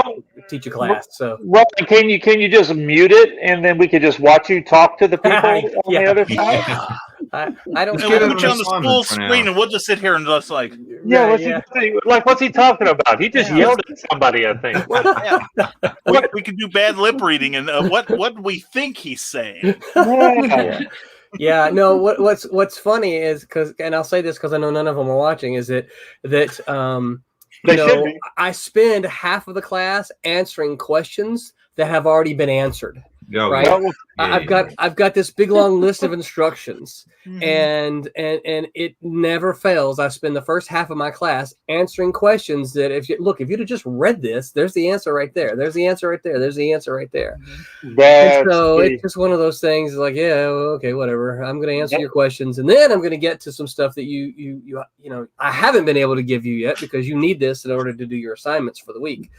teach a class. So Well, can you just mute it and then we could just watch you talk to the people on Yeah. the other side? I don't. And give we'll him put you an on the assignment full for now. screen and we'll just sit here and just like, Yeah, Yeah, what's he talking about? He just yelled at somebody, I think. we can do bad lip reading and what we think he's saying. Yeah. Yeah, no. What's funny is and I'll say this because I know none of them are watching, is that They should be. I spend half of the class answering questions that have already been answered. Yeah, Right. yeah. I've got this big long list of instructions, Mhm. and it never fails. I spend the first half of my class answering questions that if you'd have just read this, there's the answer right there. There's the answer right there. There's the answer right there. And so it's just one of those things. Like, yeah, well, okay, whatever. I'm going to answer your questions, and then I'm going to get to some stuff that you I haven't been able to give you yet because you need this in order to do your assignments for the week.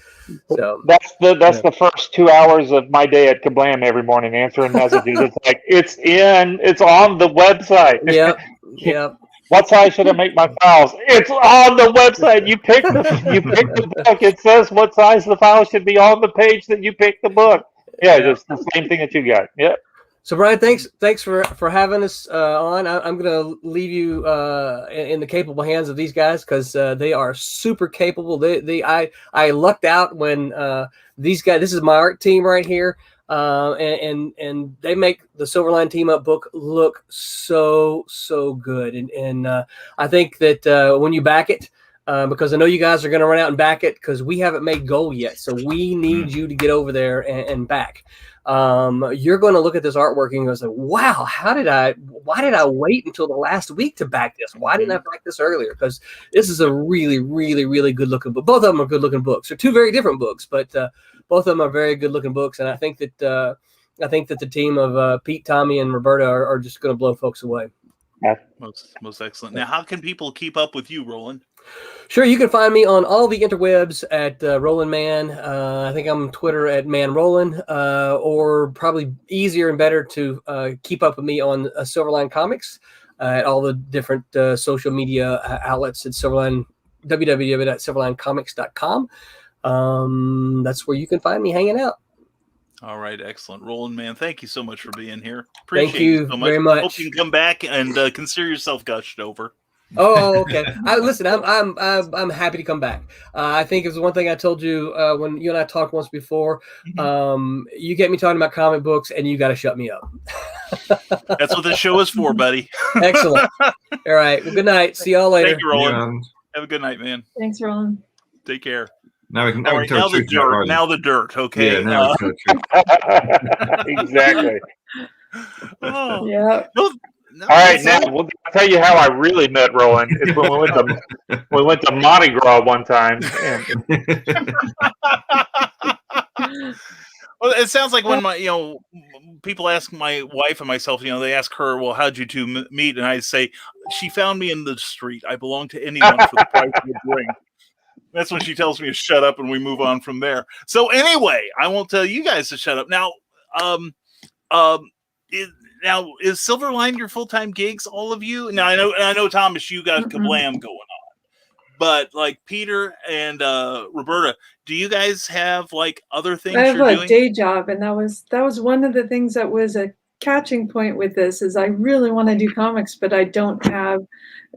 So That's the first 2 hours of my day at Kablam every morning answering messages. It's like it's on the website. Yep. What size should I make my files? It's on the website. You pick the book. It says what size the file should be on the page that you picked the book. Yeah, it's the same thing that you got. Yep. So Brian, thanks for having us on. I'm going to leave you in the capable hands of these guys because they are super capable. I lucked out when these guys. This is my art team right here, and they make the Silverline Team Up book look so good. And I think that when you back it. Because I know you guys are going to run out and back it because we haven't made goal yet. So we need you to get over there and back. You're going to look at this artwork and go say, wow, why did I wait until the last week to back this? Why didn't I back this earlier? Because this is a really, really, really good looking book. Both of them are good looking books. They're two very different books, but both of them are very good looking books. And I think that the team of Pete, Tommy, and Roberta are just going to blow folks away. Most excellent. Now, how can people keep up with you, Roland? Sure, you can find me on all the interwebs at Roland Mann. I think I'm on Twitter at Man Roland, or probably easier and better to keep up with me on Silverline Comics at all the different social media outlets at Silverline, www.silverlinecomics.com. That's where you can find me hanging out. All right, excellent. Roland Mann, thank you so much for being here. Thank you so very much. Hope you can come back and consider yourself gushed over. Oh, okay. Listen, I'm happy to come back. I think it was one thing I told you when you and I talked once before. You get me talking about comic books, and you got to shut me up. That's what this show is for, buddy. Excellent. All right. Well, good night. See y'all later. Thank you, Roland. Have a good night, man. Thanks, Roland. Take care. Now we can. All right, now the dirt. Now the dirt. Okay. Yeah. Now Exactly. Oh. Yeah. All right, now we'll tell you how I really met Roland. It's when we went to Mardi Gras one time. Well, it sounds like when people ask my wife and myself, they ask her, well, how'd you two meet? And I say, she found me in the street. I belong to anyone for the price of a drink. That's when she tells me to shut up, and we move on from there. So anyway, I won't tell you guys to shut up. Now, is Silverline your full-time gigs, all of you? Now, I know, Thomas, you got Kablam going on. But, like, Peter and Roberta, do you guys have, like, other things you're doing? I have a day job, and that was one of the things that was a catching point with this is I really want to do comics, but I don't have,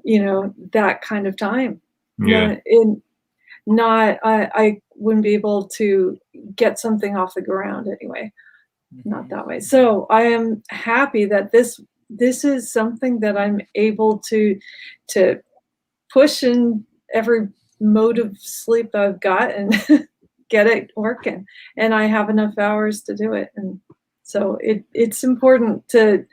that kind of time. Yeah. I wouldn't be able to get something off the ground anyway. Not that way. So I am happy that this is something that I'm able to push in every mode of sleep I've got and get it working. And I have enough hours to do it. And so it's important to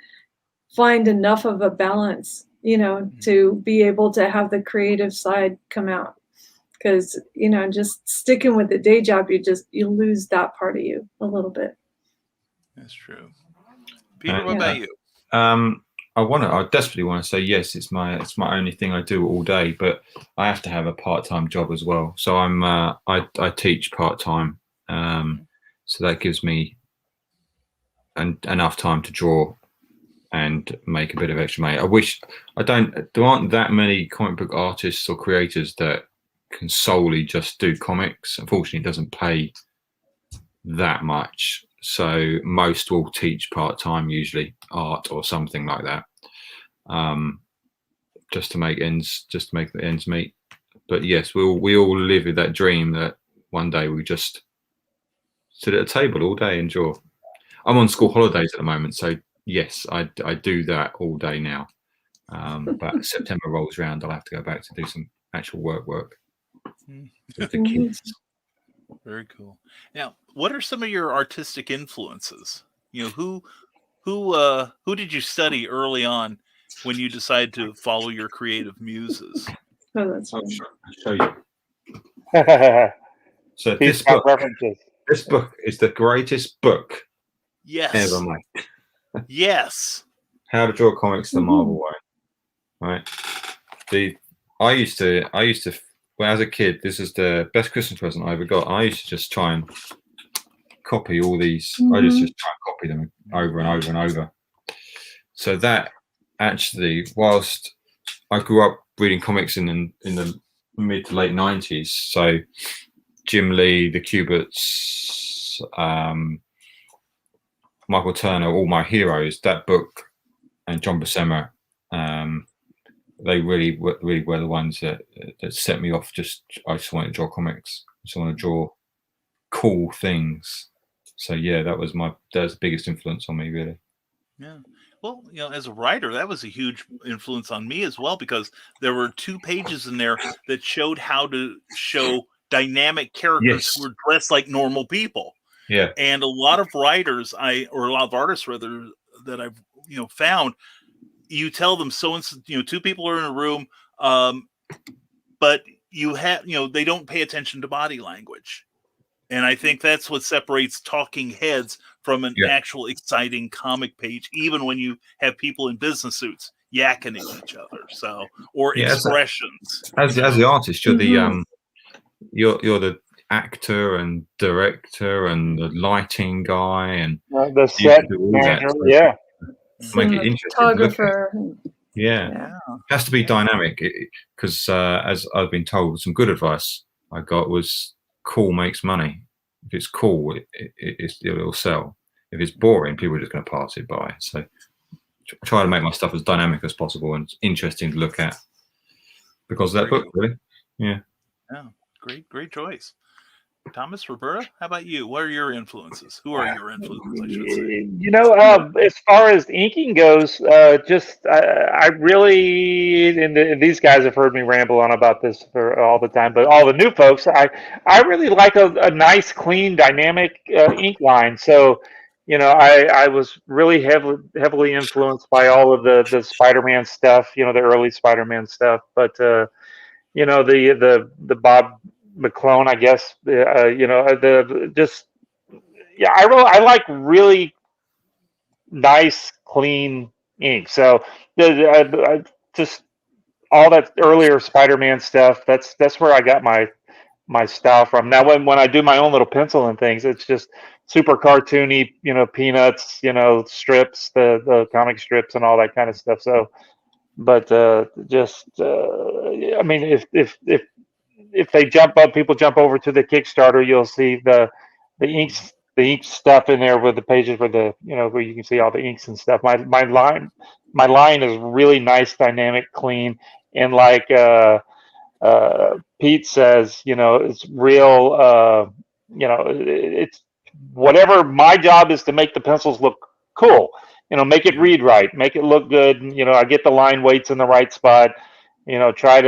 find enough of a balance, to be able to have the creative side come out. Because, just sticking with the day job, you lose that part of you a little bit. That's true. Peter, what about you? I desperately want to say yes. It's my only thing I do all day, but I have to have a part-time job as well. So I teach part-time, so that gives me enough time to draw and make a bit of extra money. There aren't that many comic book artists or creators that can solely just do comics. Unfortunately, it doesn't pay that much. So most will teach part-time, usually art or something like that, just to make the ends meet. But yes, we all live with that dream that one day we just sit at a table all day and draw. I'm on school holidays at the moment, so yes, I do that all day now. But September rolls around, I'll have to go back to do some actual work with the kids. Very cool. Now, what are some of your artistic influences? Who did you study early on when you decided to follow your creative muses? Oh, that's I'll show you. So this book is the greatest book ever made. Yes. How to Draw Comics the Marvel Way. Right. I used to when I was a kid, this is the best Christmas present I ever got. I used to just try and copy all these. I just try and copy them over and over and over. So that actually, whilst I grew up reading comics in the mid to late 90s, so Jim Lee, the Cuberts, Michael Turner, All My Heroes, that book, and John Buscema, they really were the ones that set me off. I just wanted to draw comics. I just want to draw cool things. So yeah, that was the biggest influence on me, really. Yeah. Well, as a writer, that was a huge influence on me as well, because there were 2 pages in there that showed how to show dynamic characters who were dressed like normal people. Yeah. And a lot of writers, or a lot of artists rather, that I've found, you tell them 2 people are in a room, but they don't pay attention to body language. And I think that's what separates talking heads from an actual exciting comic page, even when you have people in business suits yakking at each other. Or expressions. As the artist, you're you're the actor and director and the lighting guy and the set manager. Make it interesting. Photographer. Yeah. It has to be dynamic, because as I've been told, some good advice I got was cool makes money. If it's cool, it'll sell. If it's boring, people are just going to pass it by. So try to make my stuff as dynamic as possible and interesting to look at because of that book, really. Yeah. Great choice. Thomas, Roberta, how about you? What are your influences? Who are your influences, I should say? As far as inking goes, I really, and these guys have heard me ramble on about this for all the time, but all the new folks, I really like a nice, clean, dynamic ink line. So, I was really heavily influenced by all of the Spider-Man stuff, the early Spider-Man stuff, but the Bob McClone, I guess, I like really nice, clean ink. So just all that earlier Spider-Man stuff. That's where I got my style from. Now, when I do my own little pencil and things, it's just super cartoony, Peanuts, strips, the comic strips, and all that kind of stuff. So, but I mean, if people jump over to the Kickstarter, you'll see the ink stuff in there with the pages where where you can see all the inks and stuff. My line is really nice, dynamic, clean, and like Pete says, it's real. It's whatever. My job is to make the pencils look cool. Make it read right, make it look good. I get the line weights in the right spot. Try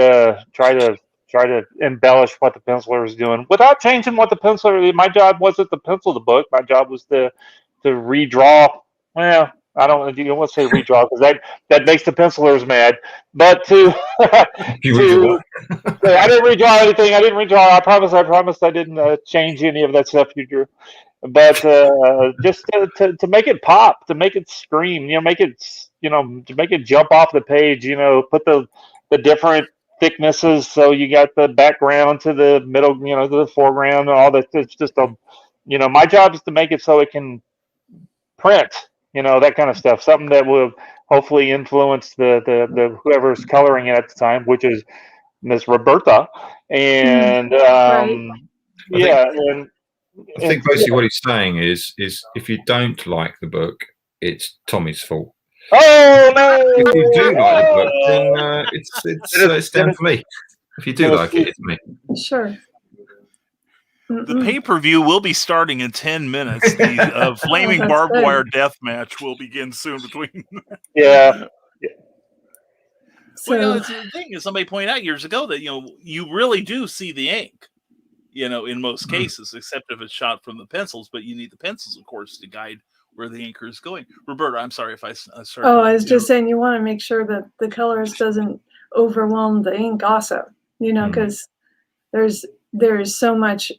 to embellish what the penciler is doing without changing what the penciler. My job wasn't to pencil the book. My job was to redraw. Well, I don't want to say redraw because that makes the pencilers mad. But to I didn't redraw anything. I didn't redraw. I promise I didn't change any of that stuff you drew. But just to make it pop, to make it scream, make it to make it jump off the page. Put the different thicknesses, so you got the background to the middle, to the foreground, and all that. It's just my job is to make it so it can print, that kind of stuff. Something that will hopefully influence the whoever's coloring it at the time, which is Miss Roberta, and I think basically what he's saying is if you don't like the book, it's Tommy's fault. Oh no! If you do like the book, then it's down for me. If you do like it, it's me. Sure. The pay-per-view will be starting in 10 minutes. The flaming barbed wire death match will begin soon between. Yeah. Well, the thing is, somebody pointed out years ago that you really do see the ink. In most cases, except if it's shot from the pencils, but you need the pencils, of course, to guide where the anchor is going. Roberta, I'm sorry if I started. Oh, I was just saying you want to make sure that the colorist doesn't overwhelm the ink also, because there's so much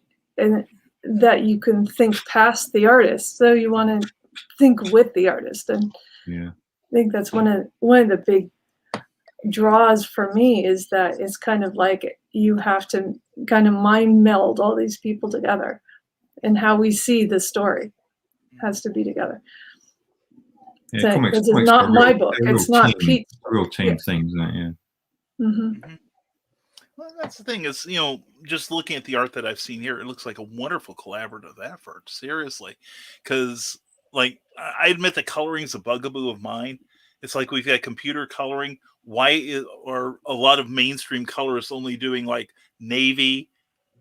that you can think past the artist. So you want to think with the artist. And I think that's one of the big draws for me is that it's kind of like you have to kind of mind meld all these people together, and how we see the story has to be together. Yeah, comics it's not my book. It's not Pete's book. Real team things, isn't it? Yeah. Mm-hmm. Well, that's the thing is, just looking at the art that I've seen here, it looks like a wonderful collaborative effort. Seriously, because like I admit the coloring's a bugaboo of mine. It's like we've got computer coloring. Why are a lot of mainstream colorists only doing like navy,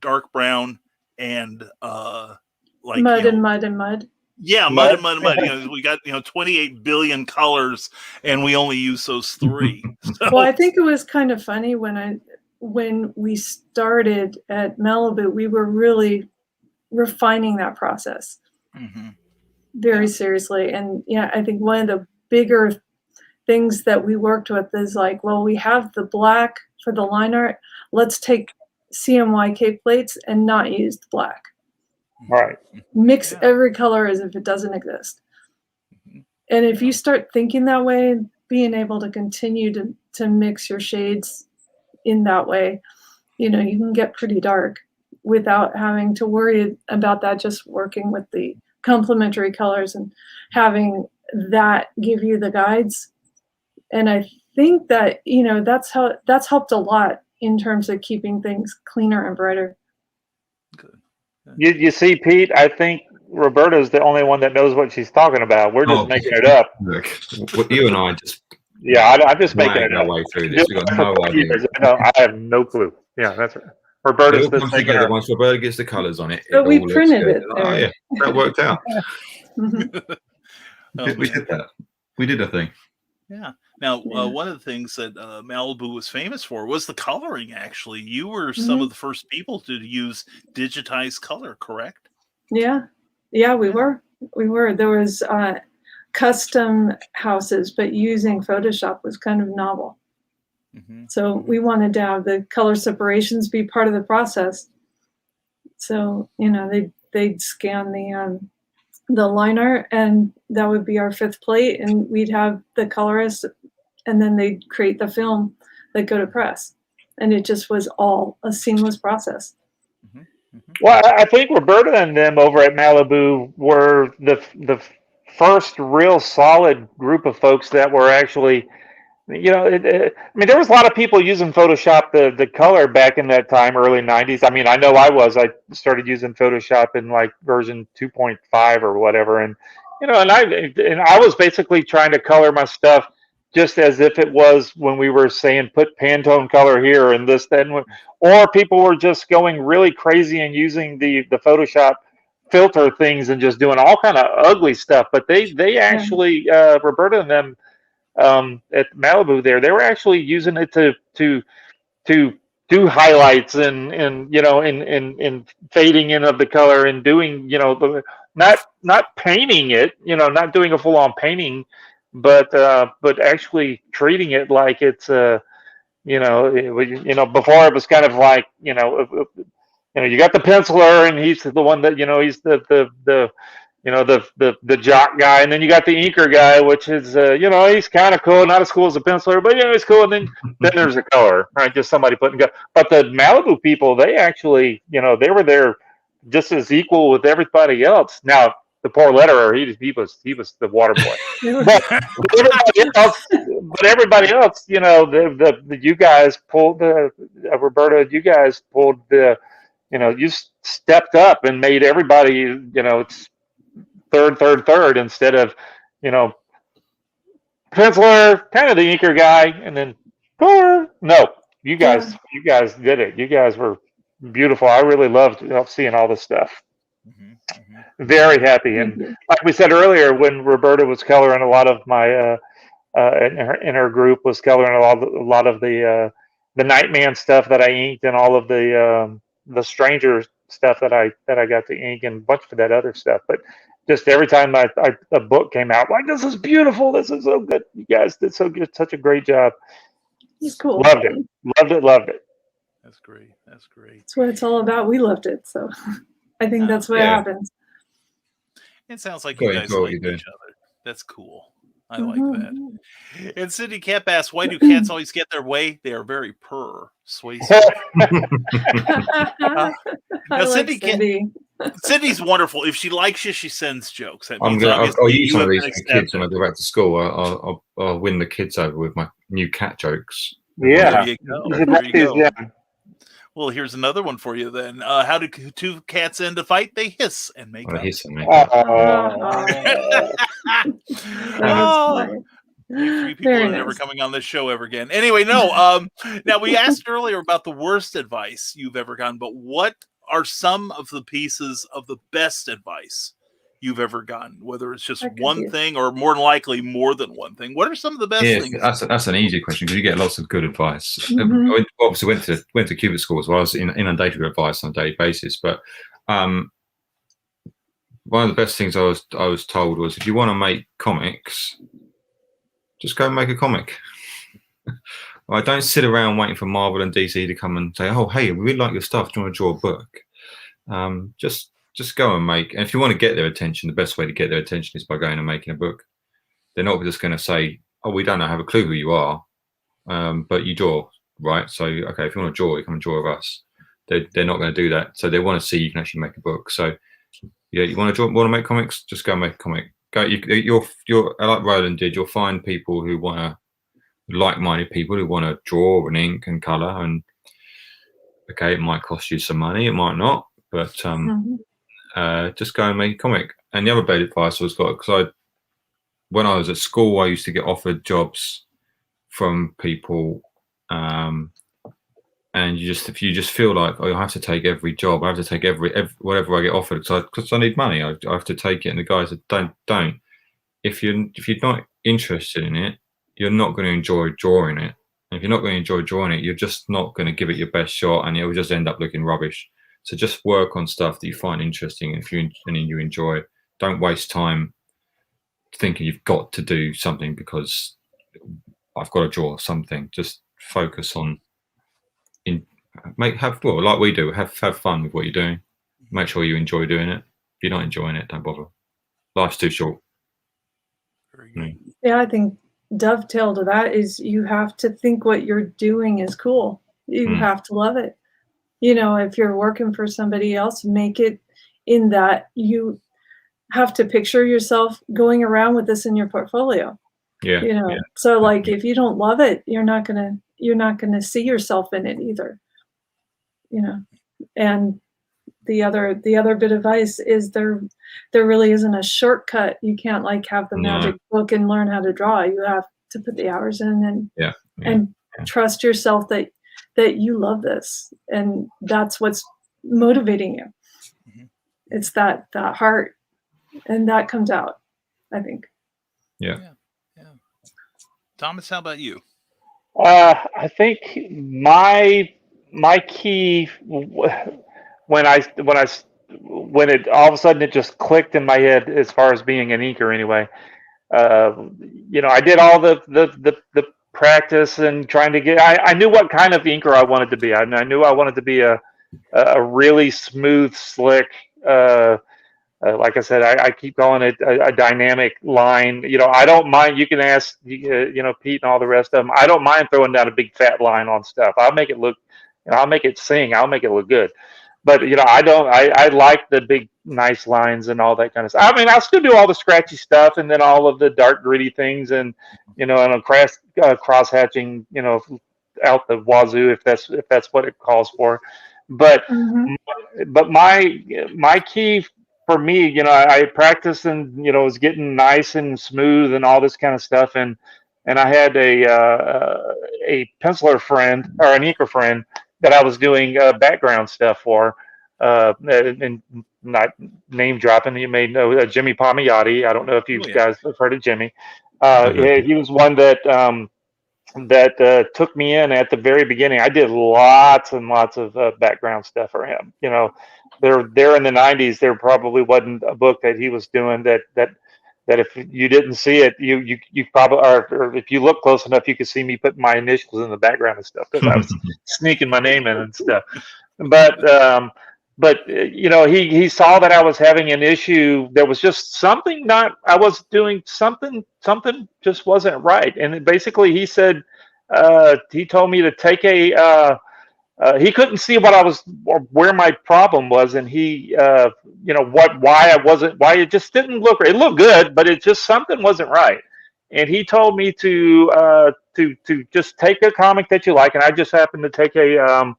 dark brown, and like mud you know, and mud and mud. yeah, mud and mud and mud. You know, we got 28 billion colors, and we only use those 3. So, Well, I think it was kind of funny when we started at Malibu, we were really refining that process very seriously. And yeah, I think one of the bigger things that we worked with is like, well, we have the black for the line art. Let's take CMYK plates and not use the black. Right. Mix every color as if it doesn't exist. And if you start thinking that way, being able to continue to mix your shades in that way, you know, you can get pretty dark without having to worry about that, just working with the complementary colors and having that give you the guides. And I think that, you know, that's helped a lot in terms of keeping things cleaner and brighter. good. You see, Pete, I think Roberta's the only one that knows what she's talking about. We're just making it up. Look, you and I just I'm just making it our up. way through this. We've got no idea. I have no clue. Yeah, that's right. Roberta's It all just comes making together it up. once Roberta gets the colours on it. But it we all looks printed good. it Oh there. yeah, that worked out. Oh, We did that. We did a thing. Yeah. Now, one of the things that Malibu was famous for was the coloring, actually. You were some of the first people to use digitized color, correct? Yeah, we were. There was custom houses, but using Photoshop was kind of novel. So we wanted to have the color separations be part of the process. So, you know, they'd scan the line art, and that would be our 5th plate, and we'd have the colorist, and then they'd create the film that go to press. And it just was all a seamless process. Well, I think Roberta and them over at Malibu were the first real solid group of folks that were actually, you know, I mean, there was a lot of people using Photoshop, the color back in that time, early 90s. I mean, I know I started using Photoshop in like version 2.5 or whatever. And, you know, and I was basically trying to color my stuff just as if it was when we were saying put Pantone color here and this, then, or people were just going really crazy and using the Photoshop filter things and just doing all kind of ugly stuff. But they actually, Roberta and them, at Malibu there, they were actually using it to do highlights and you know, in fading in of the color and doing, you know, not painting it, you know, not doing a full on painting, but actually treating it like it's you know, before it was kind of like, you know, you got the penciler and he's the one that, you know, he's the you know, the jock guy, and then you got the inker guy, which is, you know, he's kind of cool, not as cool as a penciler, but, you know, he's cool. And then there's a color, right? Just somebody putting go. But the Malibu people, they actually, you know, they were there just as equal with everybody else. Now, the poor letterer, he was the water boy. but everybody else, you know, the you guys pulled Roberta, you guys pulled the, you know, you stepped up and made everybody, you know, it's third instead of, you know, penciler, kind of the inker guy, and then no, you guys did it. You guys were beautiful. I really loved seeing all this stuff. Very happy. And like we said earlier, when Roberta was coloring, a lot of my in her group was coloring a lot of the Nightman stuff that I inked, and all of the Stranger stuff that I got to ink, and a bunch of that other stuff. But just every time a book came out, like, this is beautiful, this is so good, you guys did so good, such a great job. It's cool. Loved it. That's great. That's what it's all about. We loved it, so I think that's what happens. It sounds like you guys like each other. That's cool. I like that. And Cindy Camp asks, why do cats always get their way? They are very persuasive. Cindy's wonderful. If she likes you, she sends jokes. I'll use some of these kids when I go back to school. I'll win the kids over with my new cat jokes. Yeah. There you go. Well, here's another one for you then. How do two cats end a fight? They hiss and make Well, up. hiss and make up. Oh, you three people Very are never nice. coming on this show ever again. Anyway, no. Now, we asked earlier about the worst advice you've ever gotten, but what are some of the pieces of the best advice you've ever gotten? Whether it's just one thing or more than likely more than one thing. What are some of the best things? That's an easy question because you get lots of good advice. I obviously went to Cubic school as well. I was inundated with advice on a daily basis, but one of the best things I was told was, if you want to make comics, just go and make a comic. I don't sit around waiting for Marvel and DC to come and say, "Oh, hey, we really like your stuff. Do you want to draw a book?" Just go and make. And if you want to get their attention, the best way to get their attention is by going and making a book. They're not just going to say, "Oh, we don't have a clue who you are, but you draw, right? So, okay, if you want to draw, you come and draw with us." They're not going to do that. So they want to see you can actually make a book. So, yeah, you want to make comics? Just go and make a comic. Go. You're like Roland did. You'll find people who want to, like-minded people who want to draw and ink and color. And okay, it might cost you some money. It might not, but just go and make a comic. And the other bad advice I was got, because when I was at school, I used to get offered jobs from people, and if you just feel like, oh, I have to take every job, I have to take every whatever I get offered because I need money, I have to take it. And the guys said, don't. If you're not interested in it, you're not going to enjoy drawing it. And if you're not going to enjoy drawing it, you're just not going to give it your best shot, and it will just end up looking rubbish. So just work on stuff that you find interesting, and you enjoy. Don't waste time thinking you've got to do something because I've got to draw something. Just focus on like we do. Have fun with what you're doing. Make sure you enjoy doing it. If you're not enjoying it, don't bother. Life's too short. Very good. Yeah, I think dovetail to that is you have to think what you're doing is cool. You have to love it. You know, if you're working for somebody else, make it in that you have to picture yourself going around with this in your portfolio. Yeah. You know, so like if you don't love it, you're not gonna see yourself in it either. You know, and the other bit of advice is there really isn't a shortcut. You can't like have the magic book and learn how to draw. You have to put the hours in and trust yourself that you love this, and that's what's motivating you. It's that heart, and that comes out, I think. Yeah. Thomas, how about you? I think my key when it all of a sudden it just clicked in my head as far as being an inker anyway. I did all the practice and trying to get. I knew what kind of inker I wanted to be. I knew I wanted to be a really smooth, slick. Like I said, I keep calling it a dynamic line. I don't mind. You can ask, Pete and all the rest of them. I don't mind throwing down a big fat line on stuff. I'll make it look, I'll make it sing. I'll make it look good. But I don't. I like the big, nice lines and all that kind of stuff. I mean, I'll still do all the scratchy stuff and then all of the dark, gritty things and and a cross hatching, out the wazoo if that's what it calls for. But my key for me, I practiced and was getting nice and smooth and all this kind of stuff, and I had a penciler friend or an inker friend that I was doing background stuff for, and not name dropping. You may know Jimmy Palmiotti. I don't know if you guys have heard of Jimmy. He was one that took me in at the very beginning. I did lots and lots of background stuff for him. There in the 90s, there probably wasn't a book that he was doing that if you didn't see it, you probably, or if you look close enough, you could see me putting my initials in the background and stuff because I was sneaking my name in and stuff. But he saw that I was having an issue. There was just something I was doing something just wasn't right. And basically he said, he told me to take he couldn't see what I was, or where my problem was. And he, why it just didn't look right. It looked good, but it just, something wasn't right. And he told me to just take a comic that you like. And I just happened to take a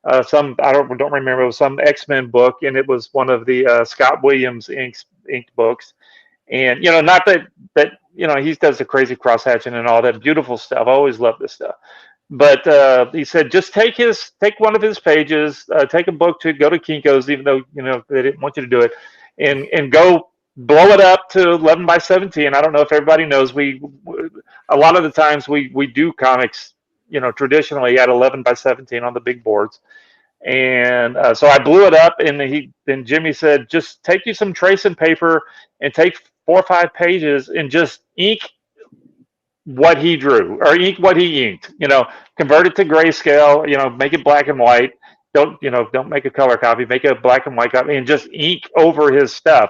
I don't remember. It was some X-Men book, and it was one of the Scott Williams inked books. And not that he does the crazy cross hatching and all that beautiful stuff. I always love this stuff. But he said just take one of his pages, take a book to go to Kinko's, even though they didn't want you to do it, and go blow it up to 11 by 17. I don't know if everybody knows, a lot of the times we do comics traditionally at 11 by 17 on the big boards. And so I blew it up, and then Jimmy said, just take you some tracing paper and take 4 or 5 pages and just ink what he drew or ink what he inked. Convert it to grayscale. Make it black and white. Don't make a color copy. Make a black and white copy and just ink over his stuff.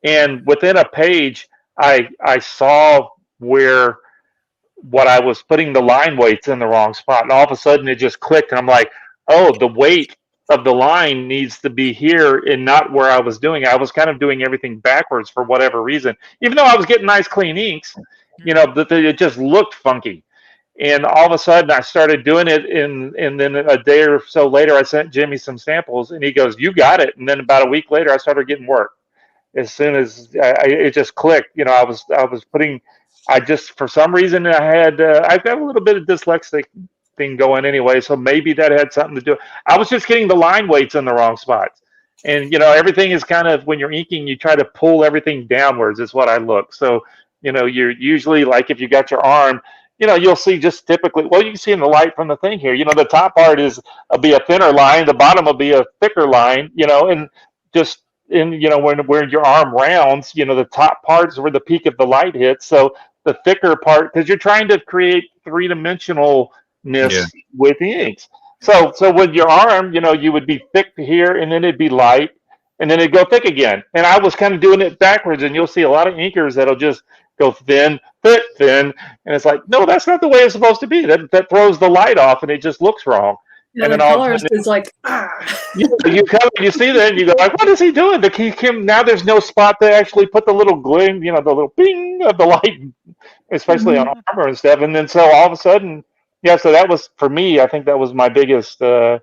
And within a page, I saw what I was putting the line weights in the wrong spot, and all of a sudden it just clicked, and I'm like, oh, the weight of the line needs to be here and not where I was doing. I was kind of doing everything backwards for whatever reason, even though I was getting nice clean inks, it just looked funky. And all of a sudden I started doing it, and then a day or so later I sent Jimmy some samples, and he goes, you got it. And then about a week later I started getting work. As soon as it just clicked, I was putting, for some reason I've got a little bit of dyslexic thing going anyway, so maybe that had something to do. I was just getting the line weights in the wrong spots, and everything is kind of, when you're inking, you try to pull everything downwards is what I look. So you're usually, like, if you got your arm, you'll see just typically, well, you can see in the light from the thing here, the top part will be a thinner line, the bottom will be a thicker line, and just in where your arm rounds, the top part is where the peak of the light hits. So the thicker part, because you're trying to create three-dimensionalness with the inks. So with your arm, you would be thick here, and then it'd be light, and then it'd go thick again. And I was kind of doing it backwards, and you'll see a lot of inkers that'll just go thin, thick, thin, and it's like, no, that's not the way it's supposed to be. That throws the light off, and it just looks wrong. Yeah, and the then all colorist is like, you see that, and you go like, what is he doing? Now there's no spot to actually put the little gleam, the little bing of the light, especially on armor and stuff. And then so all of a sudden, so that was, for me, I think that was my biggest thing.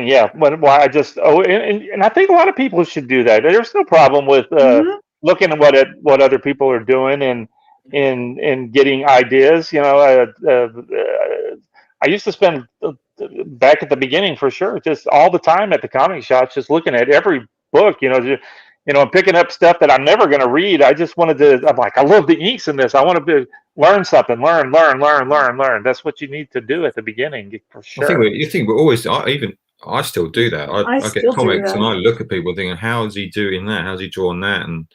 Yeah, why I just and I think a lot of people should do that. There's no problem with looking at what other people are doing and getting ideas. I used to spend back at the beginning, for sure, just all the time at the comic shops, just looking at every book, I'm picking up stuff that I'm never going to read. I just wanted to, I'm like, I love the inks in this. I want to learn something, learn. That's what you need to do at the beginning, for sure. You think we're always, I still do that. I get comics and I look at people thinking, how is he doing that? How's he drawing that? And,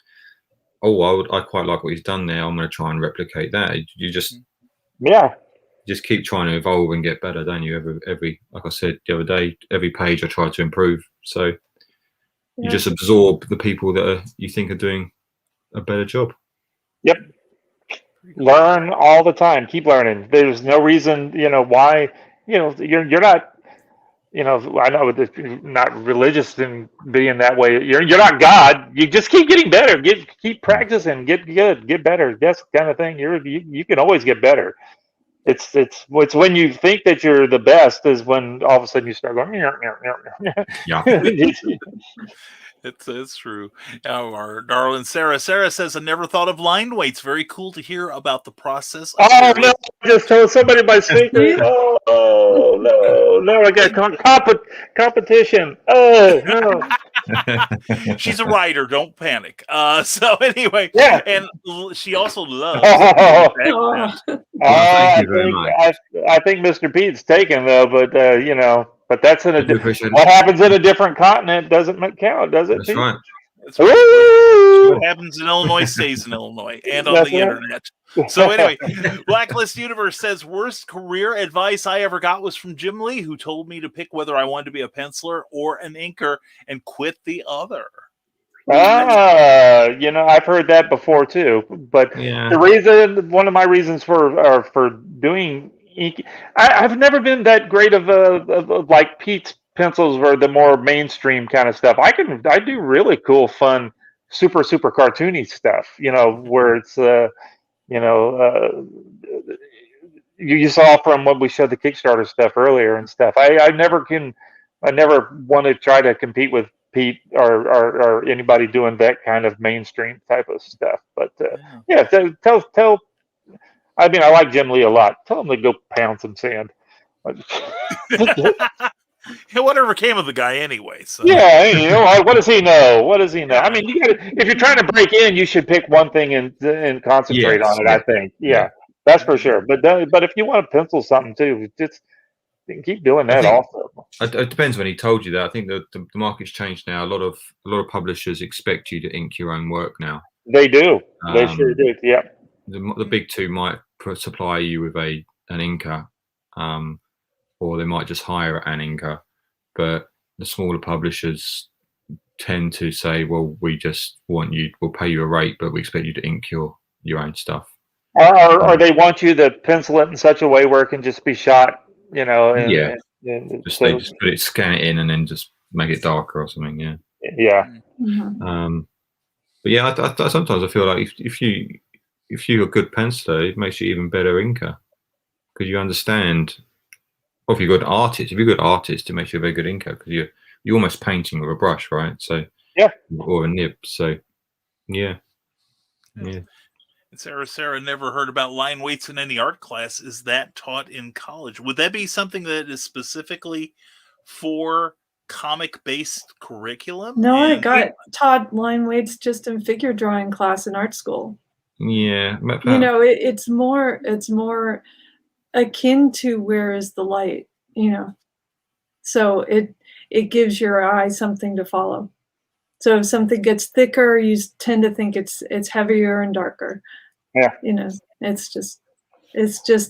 I quite like what he's done there. I'm going to try and replicate that. You just, just keep trying to evolve and get better, don't you? Every like I said the other day, every page I try to improve. So you just absorb the people that you think are doing a better job. Yep. Learn all the time. Keep learning. There's no reason, why, you're not, I know you're not religious in being that way. You're not God. You just keep getting better. Keep practicing. Get good. Get better. That's the kind of thing. You can always get better. It's when you think that you're the best is when all of a sudden you start going. Yeah. It's true. Our darling Sarah says, I never thought of line weights. Very cool to hear about the process. Oh, no, I just told somebody by secret. No, I got competition. Oh, no. She's a writer. Don't panic. So anyway, and she also loves. I think Mr. Pete's taken, though, but that's what happens in a different continent doesn't count, does it? That's right. That's right. What happens in Illinois stays in Illinois and on the internet. So anyway, Blacklist Universe says, worst career advice I ever got was from Jim Lee, who told me to pick whether I wanted to be a penciler or an inker and quit the other. I've heard that before too. But one of my reasons for doing ink, I've never been that great of like Pete's pencils were the more mainstream kind of stuff. I do really cool, fun, super cartoony stuff, where it's you saw from when we showed the Kickstarter stuff earlier and stuff. I never want to try to compete with Pete or anybody doing that kind of mainstream type of stuff. But yeah, tell. I mean, I like Jim Lee a lot. Tell him to go pound some sand. Yeah, whatever came of the guy anyway. So. Yeah, you know, what does he know? What does he know? I mean, if you're trying to break in, you should pick one thing and concentrate Yes, on it. yeah. I think, yeah, that's for sure. But if you want to pencil something too, just keep doing that. Also, it depends when he told you that. I think the market's changed now. A lot of publishers expect you to ink your own work now. they do. They sure do. Yeah. The big two might supply you with an inker, or they might just hire an inker. But the smaller publishers tend to say, "Well, we just want you. We'll pay you a rate, but we expect you to ink your own stuff." Or they want you to pencil it in such a way where it can just be shot. You know. They just scan it in and then just make it darker or something. Yeah. Yeah. Mm-hmm. But yeah, I sometimes I feel like if you're a good penciler, it makes you even better inker because you understand. Or if you're a good artist, it makes you a very good inker because you're almost painting with a brush, right? So yeah, or a nib. So yeah. And Sarah never heard about line weights in any art class. Is that taught in college? Would that be something that is specifically for comic-based curriculum? No, I got taught line weights just in figure drawing class in art school. Yeah, you know, it's more akin to where is the light, you know, so it gives your eye something to follow. So if something gets thicker, you tend to think it's heavier and darker. Yeah, you know, it's just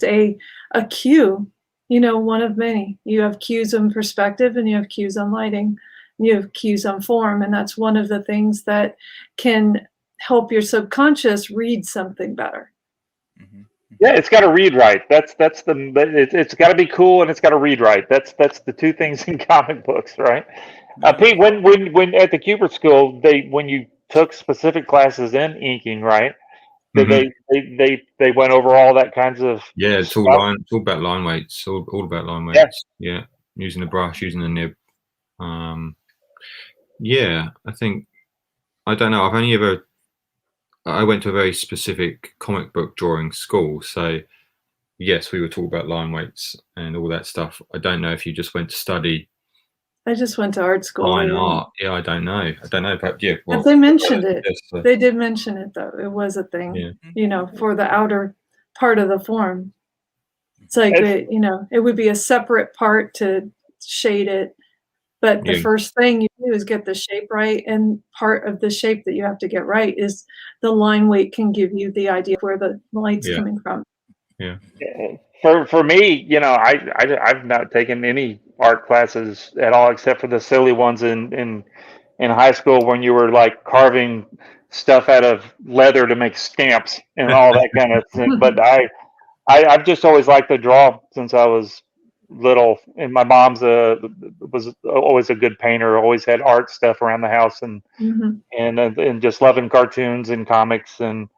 a cue, you know, one of many. You have cues on perspective, and you have cues on lighting, and you have cues on form, and that's one of the things that can help your subconscious read something better. Yeah, it's got to read right. It's got to be cool and it's got to read right. That's the two things in comic books, right? Pete, when at the Cubert School, when you took specific classes in inking, right? They went over all that kinds of it's all about line weights, all about line weights. Yeah, using the brush, using the nib. I think I don't know. I went to a very specific comic book drawing school, so yes, we were talking about line weights and all that stuff. I don't know if you just went to study. I just went to art school. Fine art. Yeah, I don't know. But but they mentioned it. They did mention it, though. It was a thing, you know, for the outer part of the form. It's like, you know, it would be a separate part to shade it. But the first thing you do is get the shape right. And part of the shape that you have to get right is the line weight can give you the idea of where the light's coming from. Yeah. For me, you know, I've not taken any art classes at all except for the silly ones in high school when you were like carving stuff out of leather to make stamps and all that kind of thing. But I've just always liked to draw since I was little, and my mom's was always a good painter, always had art stuff around the house, and just loving cartoons and comics, and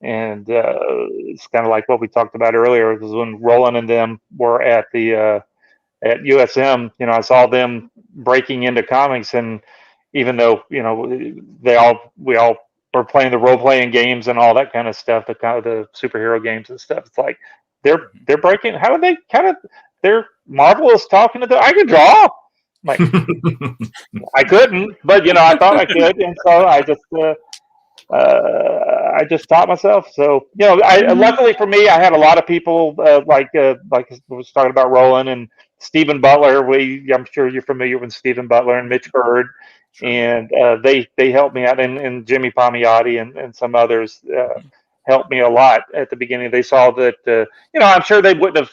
it's kind of like what we talked about earlier, because when Roland and them were at the at USM, you know, I saw them breaking into comics, and even though, you know, we all were playing the role-playing games and all that kind of stuff, the kind of the superhero games and stuff, it's like they're breaking. How do they kind of? They're marvelous talking to them. I could draw. Like I couldn't, but you know, I thought I could, and so I just taught myself. So you know, luckily for me, I had a lot of people like I was talking about Roland and Stephen Butler. I'm sure you're familiar with Stephen Butler and Mitch Bird, and they helped me out, and Jimmy Palmiotti and some others helped me a lot at the beginning. They saw that you know, I'm sure they wouldn't have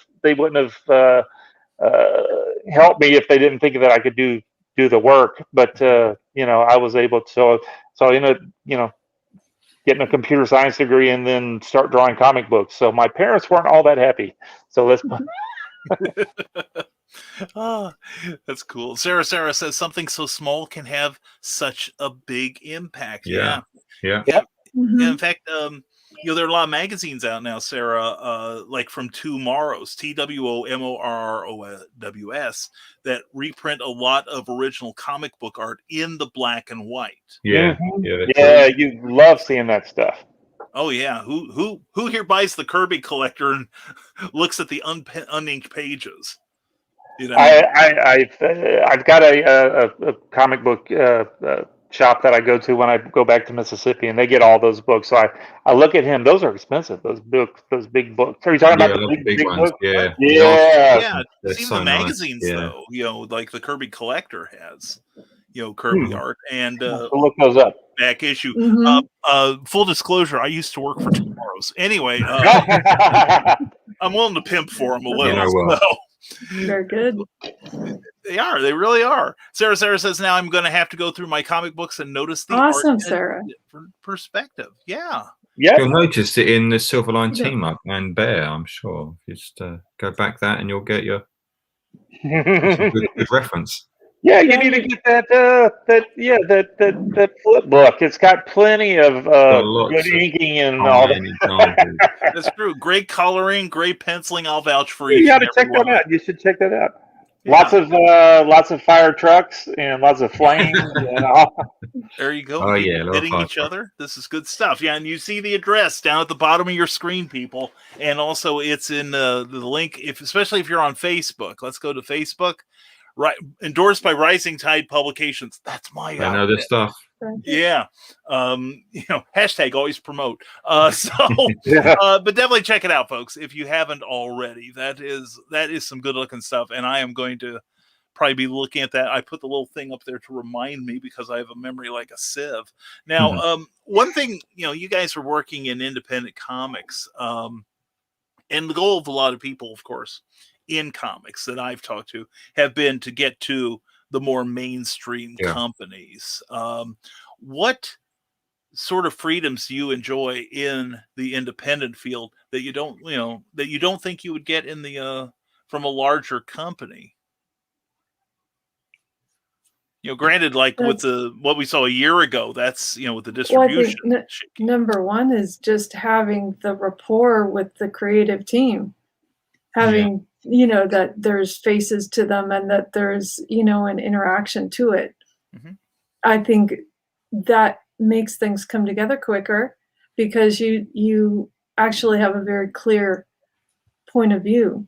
helped me if they didn't think that I could do the work. But you know, I was able to. So you know, getting a computer science degree and then start drawing comic books. So my parents weren't all that happy. So let's. Oh, that's cool. Sarah says something so small can have such a big impact. Yeah. Yeah. In fact, there are a lot of magazines out now, Sarah, like from Tomorrows, TWOMORROWS, that reprint a lot of original comic book art in the black and white. Yeah, Yeah, you love seeing that stuff. Oh yeah, who here buys the Kirby collector and looks at the uninked pages? I've got a comic book shop that I go to when I go back to Mississippi, and they get all those books. So I look at him; those are expensive. Those books, those big books. Are you talking about the big ones? books? Yeah, yeah. They're Even so the magazines, nice. though, like the Kirby collector has, Kirby art, and look those up. Back issue. Mm-hmm. Full disclosure: I used to work for Tomorrows. Anyway, I'm willing to pimp for them a little. They're good. They are. They really are. Sarah says, now I'm going to have to go through my comic books and notice the awesome, art Sarah. perspective. Yeah. Yep. You'll notice it in the Silverline team up and Bear, I'm sure. Just go back that and you'll get your good reference. Yeah, you need to get that flip book. It's got plenty of good inking and all that. That's true. Great coloring, great penciling. I'll vouch for each. You got to check that out. You should check that out. Yeah. Lots of fire trucks and lots of flames. There you go. Oh yeah, hitting each other. This is good stuff. Yeah, and you see the address down at the bottom of your screen, people, and also it's in the link. Especially if you're on Facebook, let's go to Facebook. Right, endorsed by Rising Tide Publications. That's my. I know this stuff. Yeah, hashtag always promote. But definitely check it out, folks, if you haven't already. That is some good looking stuff, and I am going to probably be looking at that. I put the little thing up there to remind me because I have a memory like a sieve. Now, one thing, you guys are working in independent comics, and the goal of a lot of people, of course, in comics that I've talked to have been to get to the more mainstream companies. What sort of freedoms do you enjoy in the independent field that you don't think you would get in the from a larger company? Granted, like with what we saw a year ago, that's with the distribution. Well, I think number one is just having the rapport with the creative team, having that there's faces to them and that there's an interaction to it. Mm-hmm. I think that makes things come together quicker because you actually have a very clear point of view.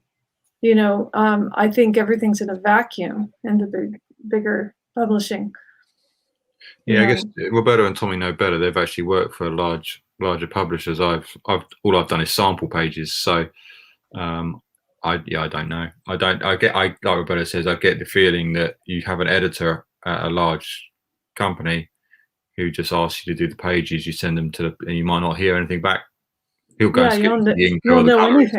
I think everything's in a vacuum in the bigger publishing. Yeah, I guess Roberto and Tommy know better. They've actually worked for larger publishers. All I've done is sample pages, so I don't know. Like Roberto says, I get the feeling that you have an editor at a large company who just asks you to do the pages. You send them and you might not hear anything back. He'll go and skip the ink or the colours.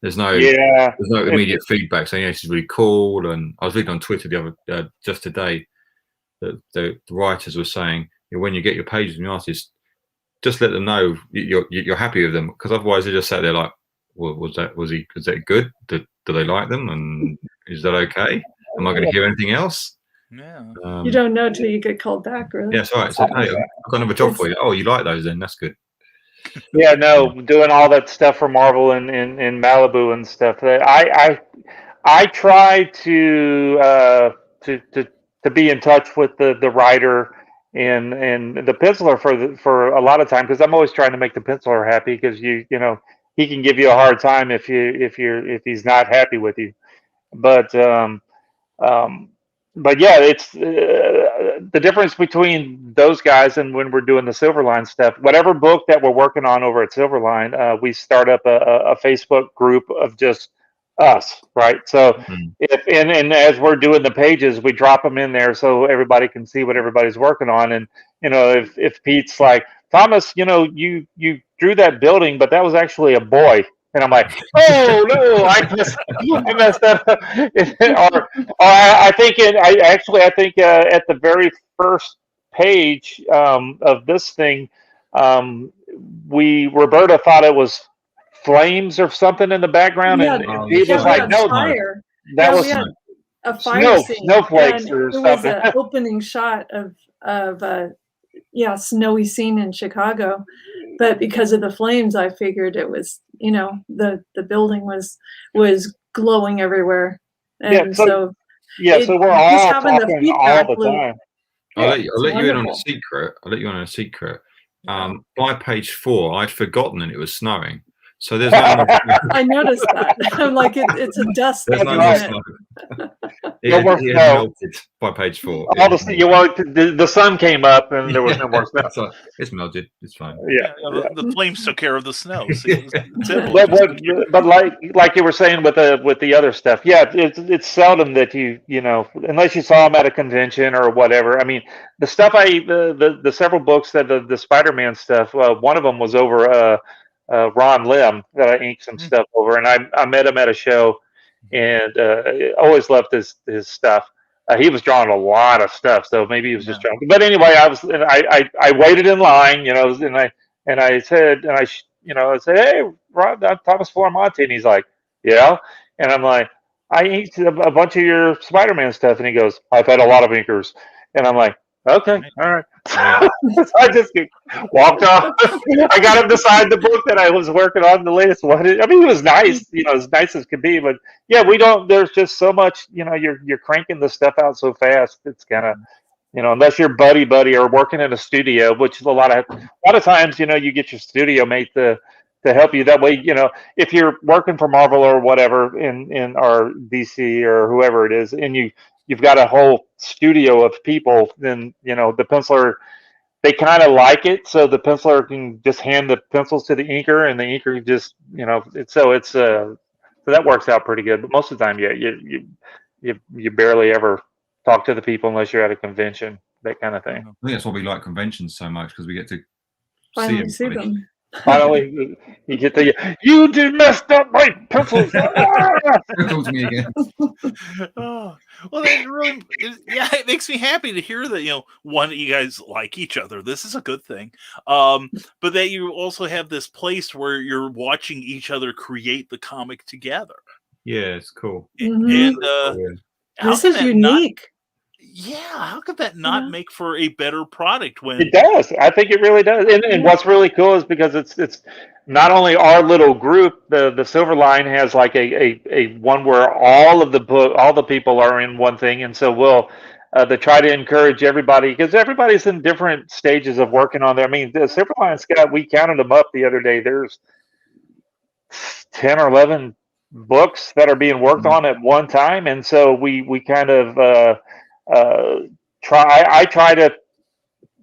There's no immediate feedback saying this is really cool. And I was reading on Twitter just today that the writers were saying when you get your pages from the artists, just let them know you're happy with them, because otherwise they just sat there like, well, was that good? Do they like them? And is that okay? Am I going to hear anything else? Yeah. You don't know till you get called back, really. Yeah, that's right. So, hey, I've got another job for you. Oh, you like those then? That's good. Yeah, no, doing all that stuff for Marvel and in Malibu and stuff. I try to be in touch with the writer and the penciler for a lot of time, because I'm always trying to make the penciler happy, because he can give you a hard time if he's not happy with you. But yeah, it's the difference between those guys and when we're doing the Silverline stuff. Whatever book that we're working on over at Silverline, we start up a Facebook group of just us, right? So and as we're doing the pages, we drop them in there so everybody can see what everybody's working on. And if Pete's like, Thomas, you drew that building, but that was actually a boy. And I'm like, oh no, I messed up. or I think at the very first page of this thing, Roberta thought it was flames or something in the background, and he was like, no, fire. That was a fire scene. Snowflakes or something. It was an opening shot of snowy scene in Chicago. but because of the flames, I figured it was, you know, the building was glowing everywhere, and so so we're just all having the talking all feedback the loop. time. I'll let you in on a wonderful. secret. I'll let you in on a secret. By page 4, I'd forgotten that it was snowing. So there's no more snow. I noticed that. I'm like, it's a dust. There's no more snow. No more It had snow. melted by page 4. All the sun came up and there was no more snow. So it's melted. It's fine. The flames took care of the snow. See, it was simple. But like you were saying with the other stuff, it's seldom that you know, unless you saw them at a convention or whatever. I mean, the stuff the several books that the Spider-Man stuff. One of them was over Ron Lim that I inked some stuff over, and I met him at a show, and always loved his stuff. He was drawing a lot of stuff, so maybe he was just drawing. But anyway, I waited in line, you know, and I said, I said, hey, Rob, I'm Thomas Flormonte, and he's like, yeah, and I'm like, I inked a bunch of your Spider-Man stuff, and he goes, I've had a lot of inkers, and I'm like, okay, all right. I just walked off. I got him to sign the book that I was working on, the latest one. I mean, he was nice, you know, as nice as could be. But yeah, there's just so much, you know, you're cranking the stuff out so fast. It's kind of, you know, unless you're buddy or working in a studio, which is a lot of times, you know, you get your studio mate to help you. That way, you know, if you're working for Marvel or whatever in or DC or whoever it is, and you've got a whole studio of people, then, you know, the penciler, they kind of like it. So the penciler can just hand the pencils to the inker, and the inker just, you know, so that works out pretty good. But most of the time, you barely ever talk to the people unless you're at a convention, that kind of thing. I think that's why we like conventions so much, because we get to Finally see them. Finally, you get you did messed up my pencils. Talk to me again. Well, that really, it makes me happy to hear that, you know, one, you guys like each other. This is a good thing. But that you also have this place where you're watching each other create the comic together. Yeah, it's cool. And this is unique. How could that not make for a better product? When it does, I think it really does. And what's really cool is because it's not only our little group. The Silverline has like a one where all the people are in one thing, and so we'll to try to encourage everybody, because everybody's in different stages of working on there. I mean, the Silverline's we counted them up the other day. There's 10 or 11 books that are being worked on at one time, and so we kind of try to,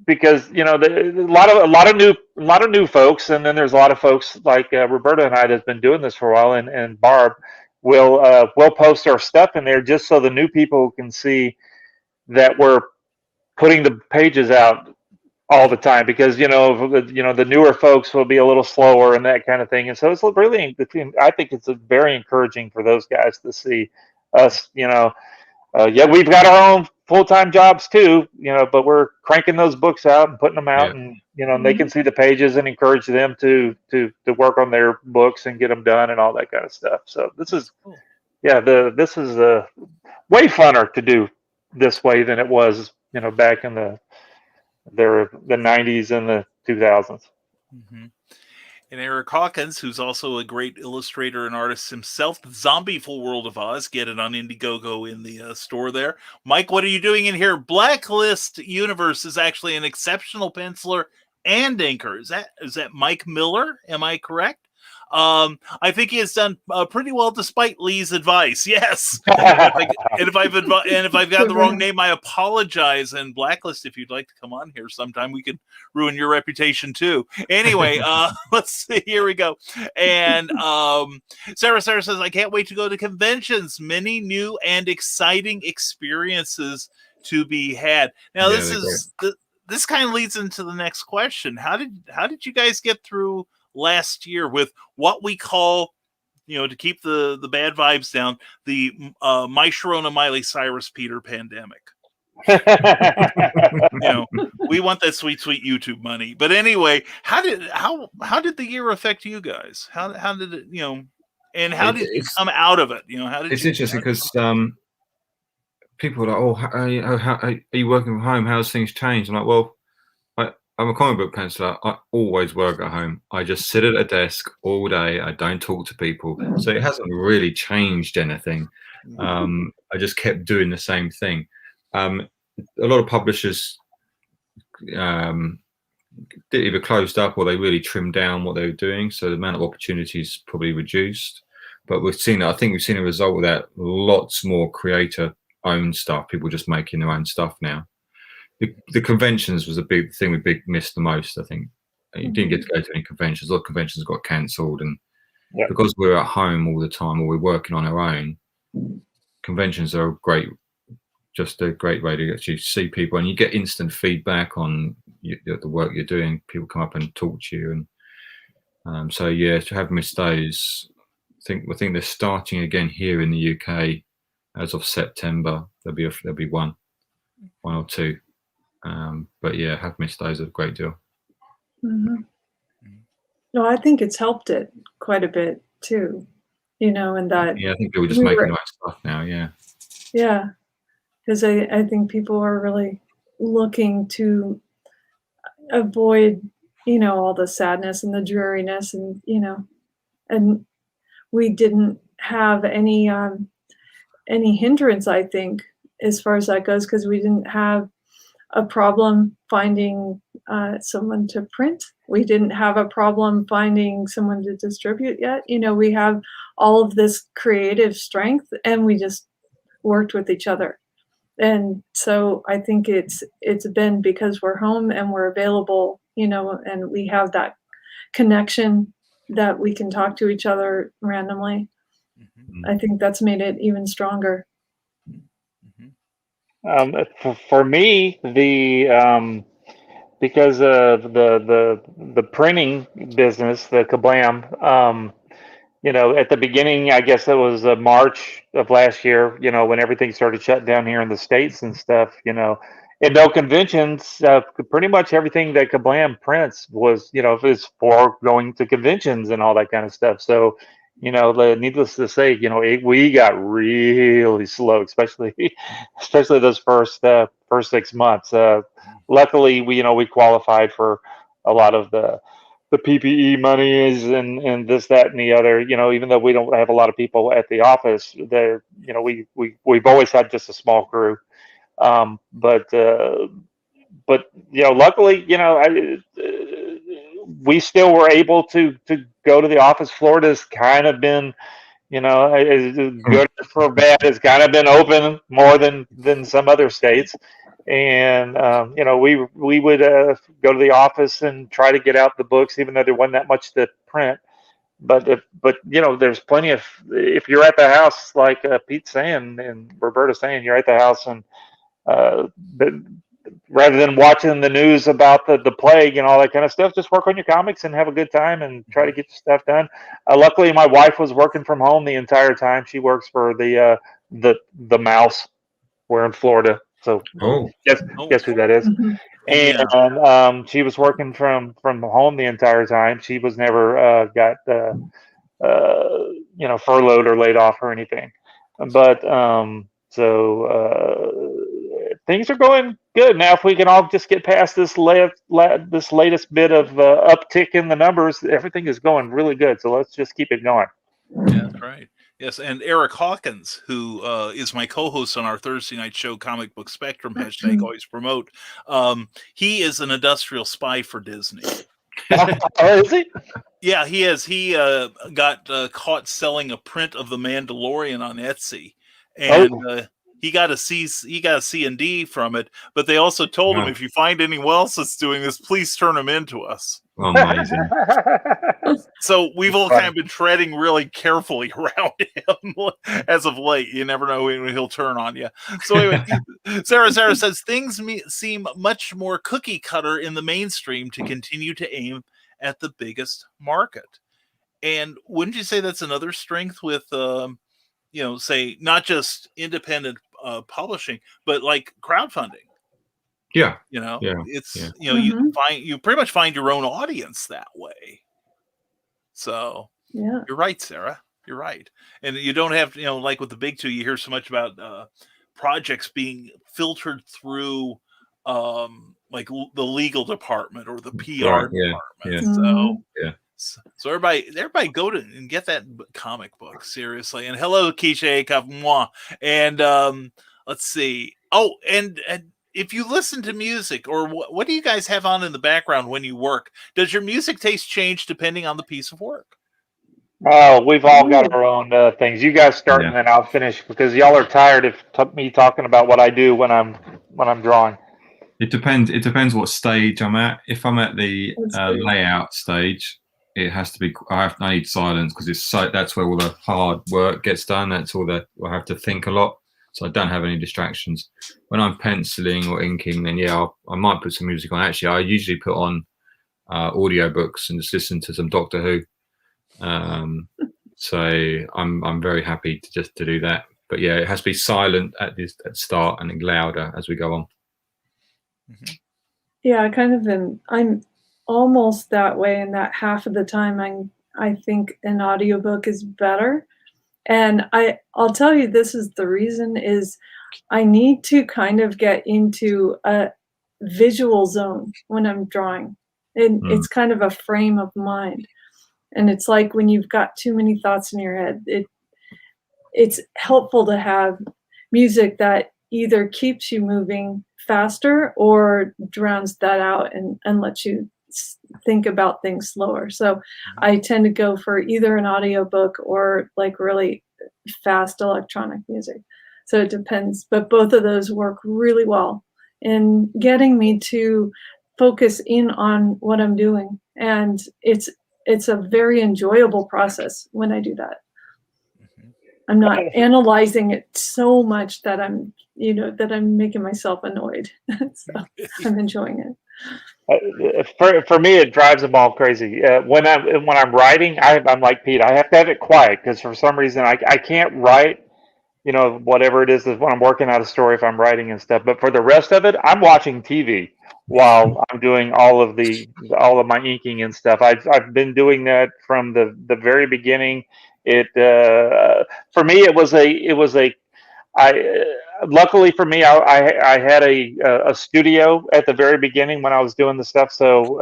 because, you know, a lot of new folks, and then there's a lot of folks like Roberta and I that's been doing this for a while, and Barb will post our stuff in there just so the new people can see that we're putting the pages out all the time, because you know the newer folks will be a little slower and that kind of thing, and so it's really, I think it's very encouraging for those guys to see us, you know. We've got our own full-time jobs too, you know, but we're cranking those books out and putting them out, and you know, and they can see the pages and encourage them to work on their books and get them done and all that kind of stuff. So this is, this is way funner to do this way than it was, you know, back in the 90s and the 2000s. Mm-hmm. And Eric Hawkins, who's also a great illustrator and artist himself, the Zombie Full World of Oz. Get it on Indiegogo in the store there. Mike, what are you doing in here? Blacklist Universe is actually an exceptional penciler and inker. Is that Mike Miller? Am I correct? I think he has done pretty well despite Lee's advice. Yes. and if I've got the wrong name, I apologize. And Blacklist, if you'd like to come on here sometime, we could ruin your reputation too. Anyway, let's see. Here we go. And Sarah says, I can't wait to go to conventions. Many new and exciting experiences to be had. Now, this kind of leads into the next question. How did you guys get through last year with what we call, you know, to keep the bad vibes down, the My Sharona Miley Cyrus Peter pandemic? You know, we want that sweet YouTube money. But anyway, how did the year affect you guys? How did it, you know, and how did you come out of it? You know, how did it's interesting because people are like, how are you working from home? How's things changed? I'm like, well, I'm a comic book penciler. I always work at home. I just sit at a desk all day. I don't talk to people. So it hasn't really changed anything. I just kept doing the same thing. A lot of publishers either closed up or they really trimmed down what they were doing. So the amount of opportunities probably reduced. But I think we've seen a result of that. Lots more creator-owned stuff. People just making their own stuff now. The conventions was a big thing we missed the most, I think. You didn't get to go to any conventions. A lot of conventions got cancelled. And because we're at home all the time or we're working on our own, conventions are just a great way to actually see people. And you get instant feedback on the work you're doing. People come up and talk to you. And so, yeah, to have missed those, I think they're starting again here in the UK as of September. There'll be one or two. But yeah, have missed those a great deal. No, I think it's helped it quite a bit too, and that. Yeah, I think people just making their own stuff now. Yeah. Yeah, because I think people are really looking to avoid, all the sadness and the dreariness, and and we didn't have any hindrance, I think, as far as that goes, because we didn't have a problem finding someone to print. We didn't have a problem finding someone to distribute yet. We have all of this creative strength, and we just worked with each other. And so I think it's been because we're home and we're available, and we have that connection that we can talk to each other randomly. I think that's made it even stronger. For me, because of the printing business, the Kablam, at the beginning, I guess it was March of last year, when everything started shutting down here in the States and stuff, and no conventions, pretty much everything that Kablam prints was, is for going to conventions and all that kind of stuff. So, needless to say, we got really slow, especially those first 6 months. Luckily, we qualified for a lot of the PPE monies and this, that, and the other. Even though we don't have a lot of people at the office, there, we've always had just a small crew. But luckily, we still were able to go to the office. Florida's kind of been, as good for bad, has kind of been open more than some other states. And we would go to the office and try to get out the books, even though there wasn't that much to print. But there's plenty of, if you're at the house, like Pete's saying and Roberta's saying, you're at the house, and rather than watching the news about the plague and all that kind of stuff, just work on your comics and have a good time and try to get your stuff done. Luckily, my wife was working from home the entire time. She works for the Mouse. We're in Florida, so guess who that is. And she was working from home the entire time. She was never got furloughed or laid off or anything. But things are going good now. If we can all just get past this latest bit of uptick in the numbers, everything is going really good. So let's just keep it going. Yeah, that's right. Yes, and Eric Hawkins, who is my co-host on our Thursday night show, Comic Book Spectrum, hashtag always promote. He is an industrial spy for Disney. Oh, is he? Yeah, he is. He got caught selling a print of The Mandalorian on Etsy, and he got a C and D from it. But they also told him, if you find anyone else that's doing this, please turn them into us. Amazing. So we've all kind of been treading really carefully around him as of late. You never know when he'll turn on you. So anyway, Sarah says things seem much more cookie cutter in the mainstream to continue to aim at the biggest market. And wouldn't you say that's another strength with, say not just independent publishing, but like crowdfunding? Yeah. It's you pretty much find your own audience that way. So you're right, Sarah. You're right. And you don't have to, like with the big two, you hear so much about projects being filtered through like the legal department or the PR Right, yeah, department. yeah. So everybody go to and get that comic book, seriously. And hello, Keisha Akaf, and let's see. Oh, and if you listen to music, or what do you guys have on in the background when you work? Does your music taste change depending on the piece of work? Oh, we've all got our own things. You guys start, and then I'll finish, because y'all are tired of me talking about what I do when I'm drawing. It depends. It depends what stage I'm at. If I'm at the layout stage, it has to be. I need silence, because that's where all the hard work gets done. That's all I have to think a lot, so I don't have any distractions. When I'm penciling or inking, then I might put some music on. Actually, I usually put on audiobooks and just listen to some Doctor Who. So I'm very happy to do that. But yeah, it has to be silent at the start and then louder as we go on. Mm-hmm. Yeah, I kind of am. I'm almost that way, and that half of the time I think an audiobook is better. And I'll tell you, this is the reason, is I need to kind of get into a visual zone when I'm drawing. And it's kind of a frame of mind. And it's like when you've got too many thoughts in your head, it's helpful to have music that either keeps you moving faster or drowns that out and lets you think about things slower. So I tend to go for either an audiobook or like really fast electronic music. So it depends, but both of those work really well in getting me to focus in on what I'm doing. And it's a very enjoyable process when I do that. I'm not analyzing it so much that I'm making myself annoyed. So I'm enjoying it. For me, it drives them all crazy. When I'm writing, I'm like Pete. I have to have it quiet, because for some reason I can't write, whatever it is when I'm working out a story, if I'm writing and stuff. But for the rest of it, I'm watching TV while I'm doing all of my inking and stuff. I've been doing that from the very beginning. For me, luckily for me, I had a studio at the very beginning when I was doing the stuff. So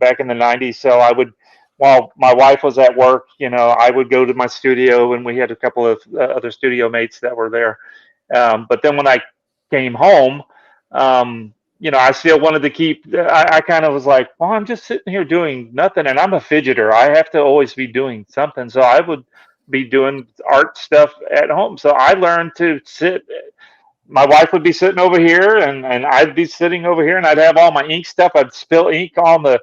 back in the 90s, so while my wife was at work, I would go to my studio, and we had a couple of other studio mates that were there. But then when I came home, I still wanted to keep. I kind of was like, well, I'm just sitting here doing nothing, and I'm a fidgeter. I have to always be doing something. So I would be doing art stuff at home. So I learned to sit. My wife would be sitting over here, and I'd be sitting over here, and I'd have all my ink stuff. I'd spill ink on the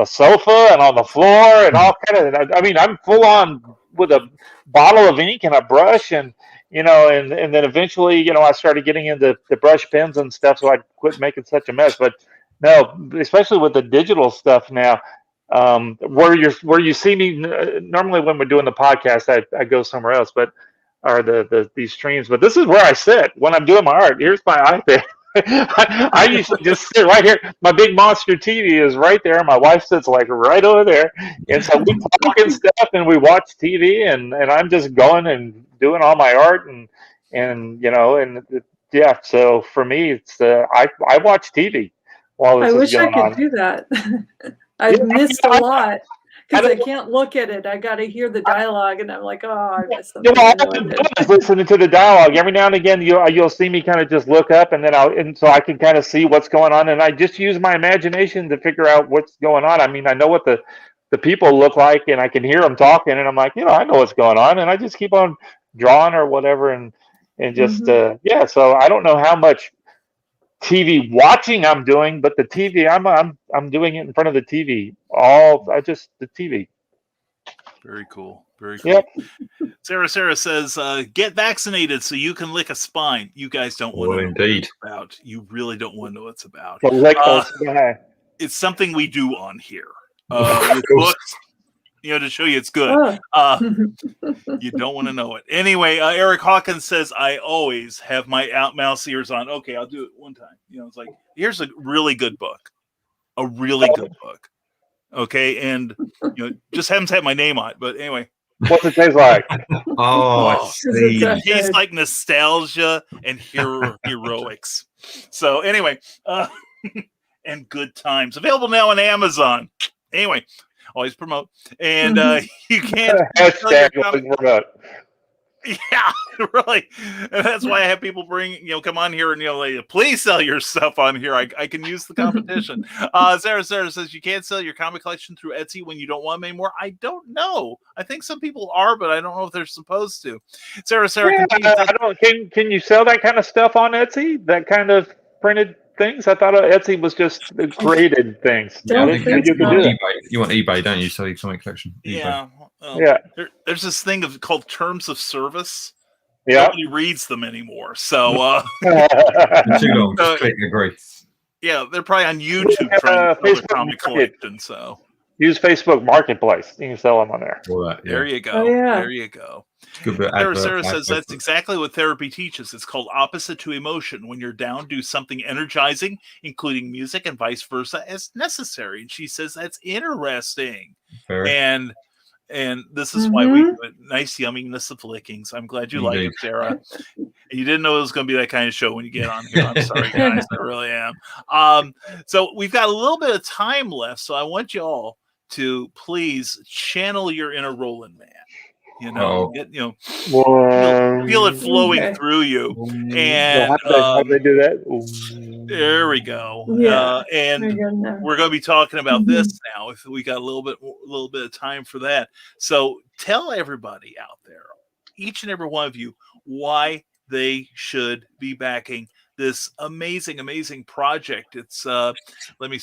sofa and on the floor and all kind of. I mean, I'm full on with a bottle of ink and a brush, and and then eventually, I started getting into the brush pens and stuff, so I quit making such a mess. But no, especially with the digital stuff now, where you see me normally when we're doing the podcast, I go somewhere else, or these streams. But this is where I sit when I'm doing my art. Here's my iPad. I usually just sit right here. My big monster TV is right there. My wife sits like right over there, and so we talk and stuff, and we watch TV, and I'm just going and doing all my art, and yeah. So for me, it's I watch TV while this is going on. I wish I could do that. I've missed a lot. Because I can't look at it. I got to hear the dialogue, and I'm like, oh, I missed something. All I'm doing is listening to the dialogue. Every now and again, you'll see me kind of just look up, and so I can kind of see what's going on, and I just use my imagination to figure out what's going on. I mean, I know what the people look like, and I can hear them talking, and I'm like, I know what's going on, and I just keep on drawing or whatever, and just yeah. So I don't know how much TV watching I'm doing, but the TV I'm doing it in front of the TV. The TV. Very cool. Very cool. Yep. Sarah says, get vaccinated so you can lick a spine. You guys don't want to know what it's about. You really don't want to know what it's about. It's something we do on here. With books, to show you it's good. You don't want to know it. Anyway, Eric Hawkins says, I always have my mouse ears on. Okay, I'll do it one time. It's like, here's a really good book. A really good book. Okay, and just happens to have my name on it. But anyway. What's it taste like? I see. It tastes like nostalgia and heroics. So anyway, and Good Times. Available now on Amazon. Anyway, always promote. And you can't sell your comic. Yeah, really. And that's why I have people come on here and, like, please sell your stuff on here. I can use the competition. Sarah says you can't sell your comic collection through Etsy when you don't want them anymore. I don't know. I think some people are, but I don't know if they're supposed to. Sarah, can you sell that kind of stuff on Etsy? That kind of printed things? I thought Etsy was just created things. You want eBay, don't you? Sell your comic collection. Yeah. There's this thing called terms of service. Yeah. Nobody reads them anymore. So too long. Just click agree. Yeah, they're probably on YouTube trying to sell their comic collection. So use Facebook Marketplace. You can sell them on there. There you go. Oh, yeah. There you go. Sarah says that's exactly what therapy teaches. It's called opposite to emotion. When you're down, do something energizing, including music, and vice versa as necessary. And she says that's interesting. And this is why we do it. Nice yumminess of lickings. I'm glad you like it, Sarah. And you didn't know it was going to be that kind of show when you get on here. I'm sorry, guys. I really am. So we've got a little bit of time left. So I want you all to please channel your inner Roland Man. Feel it flowing through you. And how they do that? There we go. Yeah, and we're going to be talking about this now. If we got a little bit of time for that, so tell everybody out there, each and every one of you, why they should be backing this amazing project. It's let me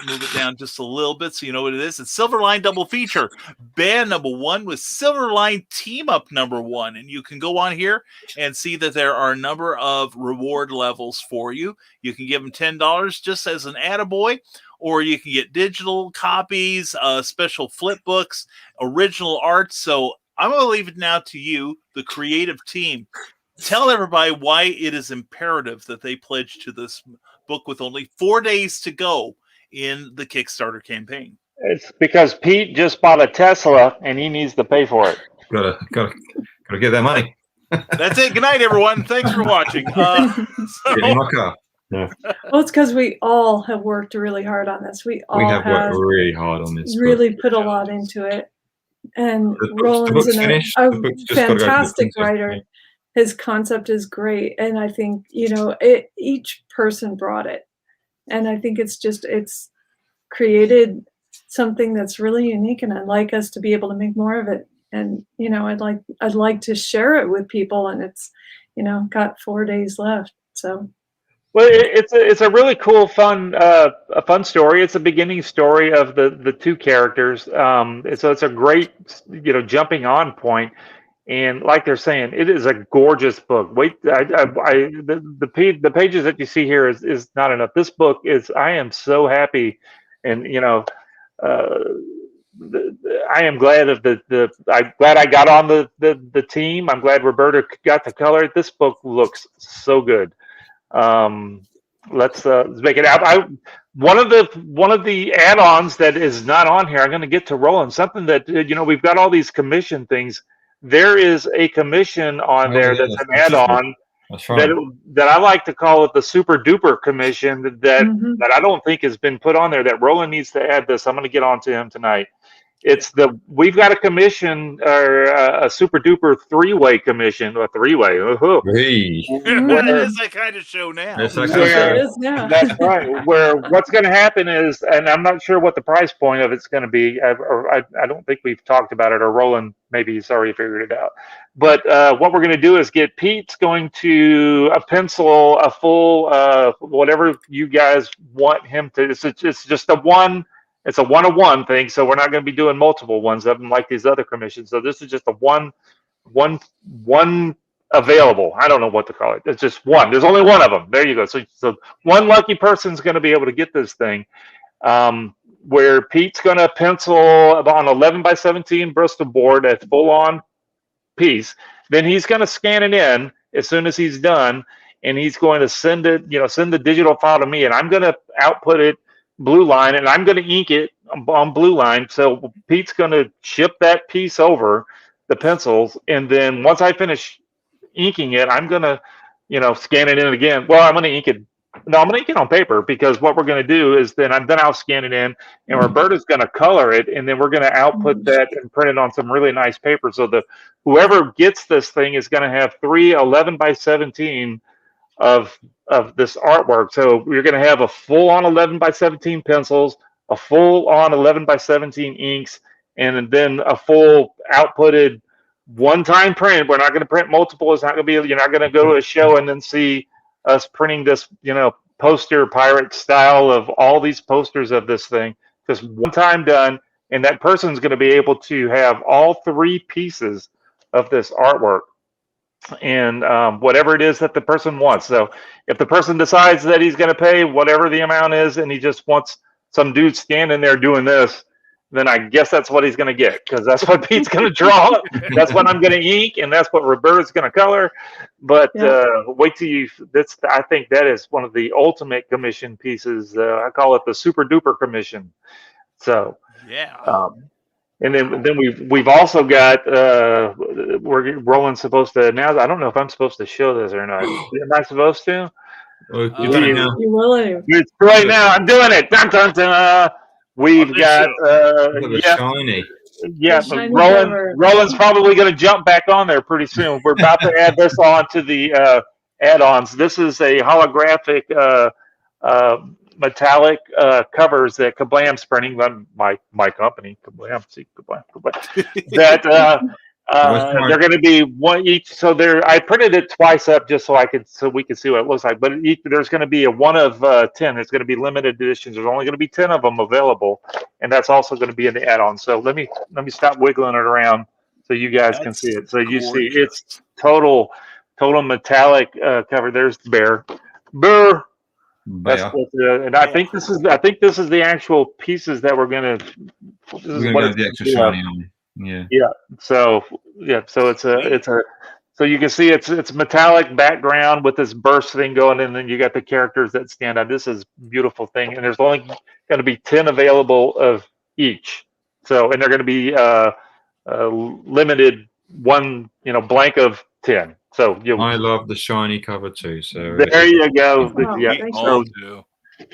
move it down just a little bit so you know what it is. It's Silverline Double Feature, band number 1 with Silverline Team Up number 1, and you can go on here and see that there are a number of reward levels for you. You can give them $10 just as an attaboy, or you can get digital copies, special flip books, original art. So I'm going to leave it now to you, the creative team. Tell everybody why it is imperative that they pledge to this book with only 4 days to go in the Kickstarter campaign. It's because Pete just bought a Tesla and he needs to pay for it. Gotta get that money. That's it. Good night, everyone. Thanks for watching. Get in my car. Yeah. Well, it's because we all have worked really hard on this. We have worked really hard on this. Really put a lot into it. And Roland's a fantastic writer. His concept is great, and I think each person brought it, and I think it's created something that's really unique, and I'd like us to be able to make more of it. And I'd like to share it with people, and it's got 4 days left. So, well, it's a really cool, fun story. It's a beginning story of the two characters. So it's a great jumping on point. And like they're saying, it is a gorgeous book. Wait, the pages that you see here is not enough. This book is. I am so happy, and I am glad of I'm glad I got on the team. I'm glad Roberta got to color it. This book looks so good. Let's make it out. One of the add-ons that is not on here. I'm going to get to Roland. Something that we've got all these commission things. There is a commission on there that's an add-on that I like to call it the super duper commission that I don't think has been put on there, that Roland needs to add this. I'm going to get on to him tonight. We've got a commission, or a super duper three-way commission, or three-way. That is that kind of show now. That's right. Where what's going to happen is, and I'm not sure what the price point of it's going to be. I don't think we've talked about it, or Roland maybe he's already figured it out. But what we're going to do is Pete's going to pencil a full whatever you guys want him to. It's just a one. It's a one-on-one thing, so we're not going to be doing multiple ones of them like these other commissions. So this is just a one available. I don't know what to call it. It's just one. There's only one of them. There you go. So one lucky person's going to be able to get this thing. Where Pete's going to pencil on 11 by 17 Bristol board, a full-on piece. Then he's going to scan it in as soon as he's done, and he's going to send the digital file to me, and I'm going to output it Blue Line, and I'm going to ink it on Blue Line. So Pete's going to ship that piece over, the pencils, and then once I finish inking it, I'm going to, scan it in again. Well, I'm going to ink it No, I'm going to ink it on paper because what we're going to do is then I'll scan it in, and Roberta's going to color it, and then we're going to output that and print it on some really nice paper. So whoever gets this thing is going to have 3 11 by 17 of this artwork. So you're going to have a full on 11 by 17 pencils, a full on 11 by 17 inks, and then a full outputted one-time print. We're not going to print multiple. It's not going to be, you're not going to go to a show and then see us printing this, poster pirate style of all these posters of this thing. Just one time done, and that person's going to be able to have all 3 pieces of this artwork and whatever it is that the person wants. So if the person decides that he's going to pay whatever the amount is, and he just wants some dude standing there doing this, then I guess that's what he's going to get, because that's what Pete's going to draw. That's what I'm going to ink, and that's what Roberta's going to color. But wait till I think that is one of the ultimate commission pieces. I call it the super duper commission. So and then we've also got Roland's supposed to announce. I don't know if I'm supposed to show this or not. Am I supposed to? You will. It's right now. I'm doing it. Dun, dun, dun. We've got shiny. Yeah, Roland's probably going to jump back on there pretty soon. We're about to add this on to the add-ons. This is a holographic metallic covers that Kablam's printing, my company, Kablam, that they're going to be one each. So I printed it twice up just so we could see what it looks like. But there's going to be a 1 of 10. It's going to be limited editions. There's only going to be 10 of them available, and that's also going to be in the add-on. So let me stop wiggling it around so you guys can see it. So you see it's total metallic cover. There's the bear. That's and I think this is the actual pieces that we're going to. We're going to go the extra shiny on. Yeah. So so you can see it's metallic background with this burst thing going, and then you got the characters that stand out. This is a beautiful thing, and there's only going to be 10 available of each. So, and they're going to be limited one, blank of 10. So I love the shiny cover too. So there you go.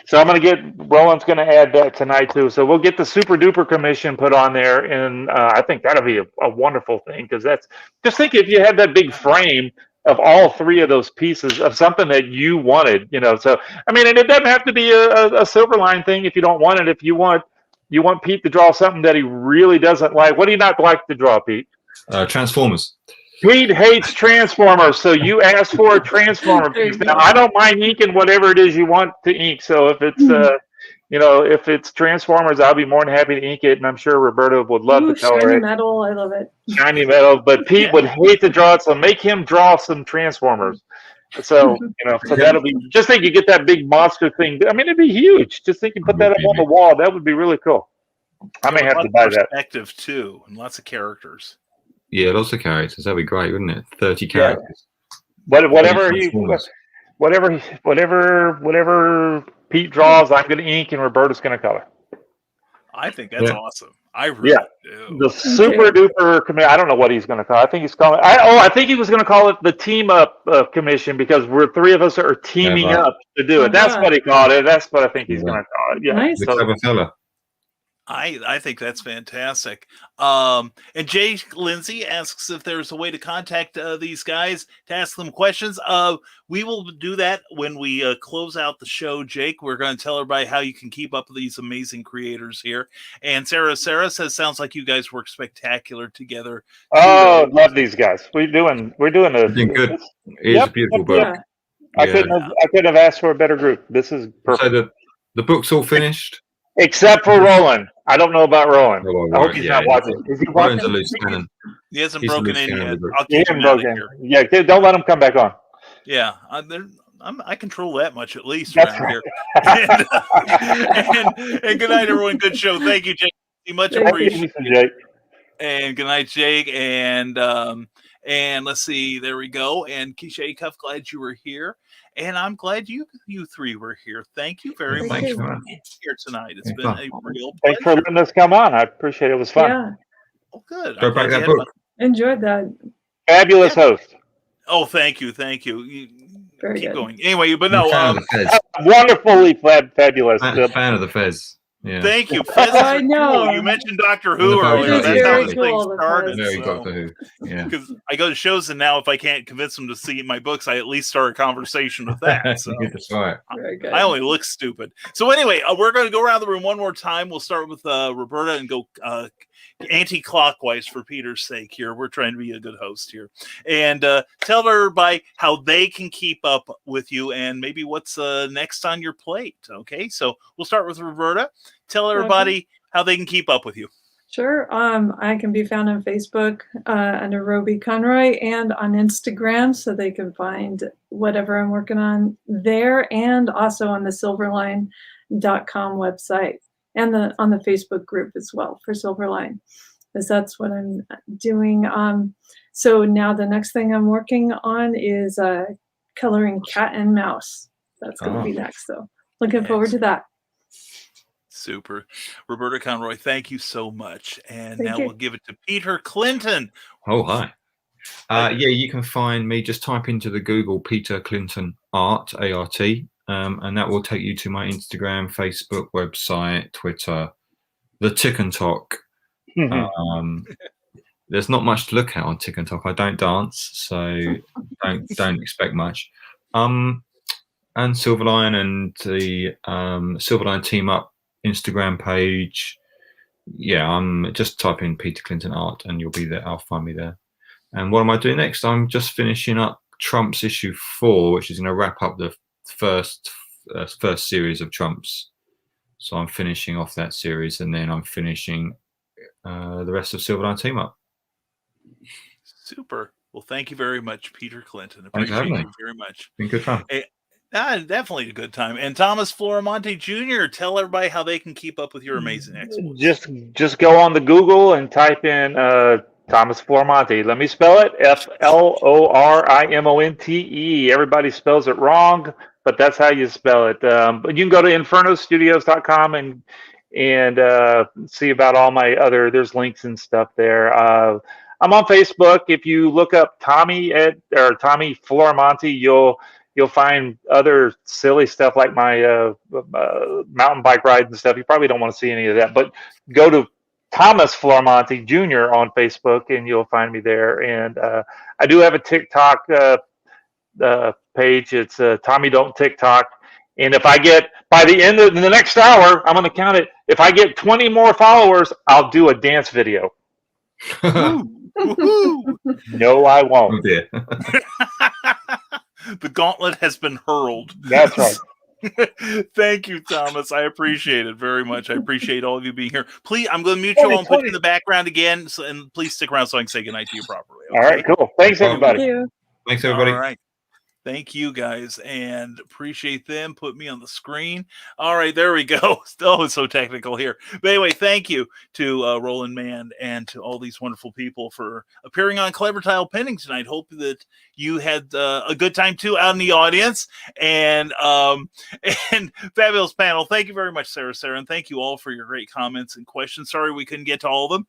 So I'm going to Roland's going to add that tonight too. So we'll get the super duper commission put on there, and I think that'll be a wonderful thing, because just think if you had that big frame of all 3 of those pieces of something that you wanted, So I mean, and it doesn't have to be a Silverline thing if you don't want it. If you want Pete to draw something that he really doesn't like, what do you not like to draw, Pete? Transformers. Pete hates Transformers, so you asked for a Transformer piece. Now, I don't mind inking whatever it is you want to ink. So if it's, if it's Transformers, I'll be more than happy to ink it, and I'm sure Roberta would love to color shiny it. metal, I love it. Shiny metal, but Pete would hate to draw it, so make him draw some Transformers. So so that'll be. Just think you get that big monster thing. I mean, it'd be huge. Just think you put that up on the wall. That would be really cool. I may have to buy that. Perspective too, and lots of characters. Yeah, lots of characters. That'd be great, wouldn't it? 30 characters. Whatever Pete draws, I'm going to ink, and Roberta's going to color. I think that's awesome. I really do. The super duper commission. I don't know what he's going to call it. I think he's calling it. I think he was going to call it the team up commission, because we're 3 of us are teaming up to do it. That's what he called it. That's what I think he's going to call it. Yeah. Nice. The clever fella. I think that's fantastic. And Jay Lindsay asks if there's a way to contact these guys to ask them questions. We will do that when we close out the show, Jake. We're going to tell everybody how you can keep up with these amazing creators here. And Sarah says, sounds like you guys work spectacular together. Oh, love these guys. We're doing good. It's a beautiful book. Yeah. I couldn't have asked for a better group. This is perfect. So the book's all finished? Except for Roland. I don't know about Roland. I hope he's not watching. Is he watching? Roland's a loose cannon. He hasn't broken in yet. I'll keep him out of here. Yeah, don't let him come back on. Yeah, I control that much at least That's around here. And good night, everyone. Good show. Thank you, Jake. Much appreciated. Jake. And good night, Jake. And let's see. There we go. And Keisha Acuff, glad you were here. And I'm glad you 3 were here. Thank you very much for being here tonight. It's been a real pleasure. Thanks for letting us come on. I appreciate it. It was fun. Yeah. Oh, good. Go back that book. Enjoyed that. Fabulous host. Oh, thank you. Very keep good. going. Anyway, but I'm a no, fan of the Fez. Wonderfully fabulous. Fan of the Fez. Yeah. thank you. Fez Oh, I are know. cool. You mentioned Doctor Well, Who the earlier. Fez It is That's how very this cool, thing the started. Fez. Very Doctor Who. Yeah. Because I go to shows, and now if I can't convince them to see my books, I at least start a conversation with that. So That's right. Very good. I only look stupid. So anyway, we're going to go around the room one more time. We'll start with Roberta and go anti-clockwise for Peter's sake here. We're trying to be a good host here. And tell everybody how they can keep up with you and maybe what's next on your plate. Okay, so we'll start with Roberta. Tell everybody how they can keep up with you. Sure. I can be found on Facebook under Roby Conroy and on Instagram, so they can find whatever I'm working on there, and also on the Silverline.com website and on the Facebook group as well for Silverline, because that's what I'm doing. So now the next thing I'm working on is coloring cat and mouse. That's going to be next. So looking forward to that. Super. Roberta Conroy, thank you so much. And Thank now you. we'll give it to Peter Clinton. Oh, hi. Yeah, you can find me. Just type into the Google Peter Clinton Art, A-R-T, and that will take you to my Instagram, Facebook, website, Twitter, the TikTok. There's not much to look at on TikTok. I don't dance, so don't expect much. And Silverline and the Silverline Team Up Instagram page. Yeah, I'm just type in Peter Clinton Art and you'll be there. I'll find me there. And what am I doing next? I'm just finishing up Trump's issue 4, which is going to wrap up the first series of Trump's. So I'm finishing off that series, and then I'm finishing the rest of Silverline Team Up. Super. Well, thank you very much, Peter Clinton. Thanks for Appreciate having you me. very much. Been good fun. Definitely a good time. And Thomas Floramonte Jr., tell everybody how they can keep up with your amazing exploits. Just go on the Google and type in Thomas Floramonte. Let me spell it: Florimonte. Everybody spells it wrong, but that's how you spell it. But you can go to infernostudios.com and see about all my other. There's links and stuff there. I'm on Facebook. If you look up Tommy Floramonte, you'll find other silly stuff like my mountain bike rides and stuff. You probably don't want to see any of that, but go to Thomas Floramonte Jr. on Facebook and you'll find me there. And I do have a TikTok page. It's Tommy Don't TikTok. And if I get, by the end of the next hour, I'm going to count it. If I get 20 more followers, I'll do a dance video. No, I won't. Oh dear. The gauntlet has been hurled. That's right. Thank you, Thomas. I appreciate it very much. I appreciate all of you being here. Please, I'm going to mute you all and put you in the background again, and please stick around so I can say goodnight to you properly. Okay? All right, cool. Thanks, everybody. Thank you. Thanks, everybody. All right. Thank you, guys, and appreciate them. Put me on the screen. All right, there we go. Still so technical here. But anyway, thank you to Roland Mann and to all these wonderful people for appearing on Clever Tile Pending tonight. Hope that you had a good time, too, out in the audience. And fabulous panel. Thank you very much, Sarah, and thank you all for your great comments and questions. Sorry we couldn't get to all of them.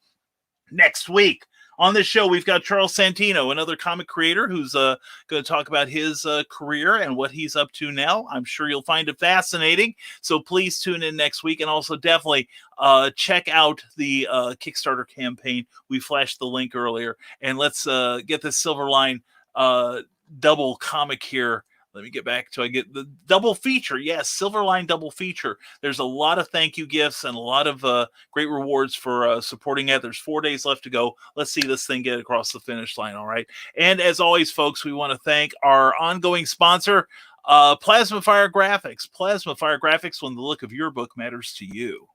Next week, on this show, we've got Charles Santino, another comic creator who's going to talk about his career and what he's up to now. I'm sure you'll find it fascinating. So please tune in next week. And also definitely check out the Kickstarter campaign. We flashed the link earlier. And let's get this Silverline double comic here. Let me get back to I get the double feature. Yes, Silverline double feature. There's a lot of thank you gifts and a lot of great rewards for supporting it. There's 4 days left to go. Let's see this thing get across the finish line. All right. And as always, folks, we want to thank our ongoing sponsor, Plasma Fire Graphics. Plasma Fire Graphics, when the look of your book matters to you.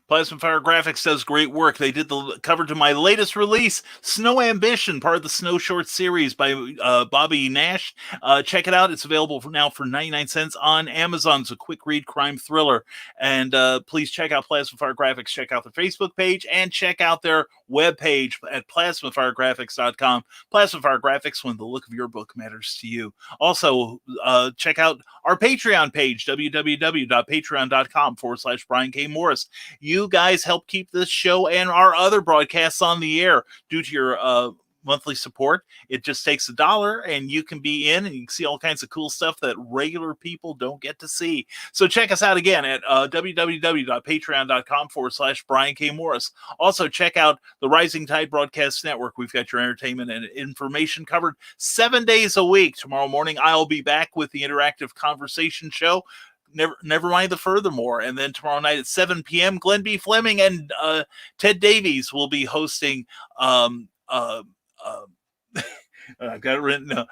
Plasma Fire Graphics does great work. They did the cover to my latest release, Snow Ambition, part of the Snow Short series by Bobby Nash. Check it out. It's available now for 99 cents on Amazon. It's a quick read crime thriller. And please check out Plasma Fire Graphics. Check out their Facebook page and check out their webpage at plasmafiregraphics.com. Plasma Fire Graphics, when the look of your book matters to you. Also, check out our Patreon page, www.patreon.com/Brian K. Morris. You guys help keep this show and our other broadcasts on the air due to your monthly support. It just takes $1 and you can be in and you can see all kinds of cool stuff that regular people don't get to see. So check us out again at www.patreon.com/Brian K. Morris. Also check out the Rising Tide Broadcast Network. We've got your entertainment and information covered 7 days a week. Tomorrow morning, I'll be back with the interactive conversation show. Never mind the Furthermore. And then tomorrow night at 7 p.m., Glenn B. Fleming and Ted Davies will be hosting I've got it written. No,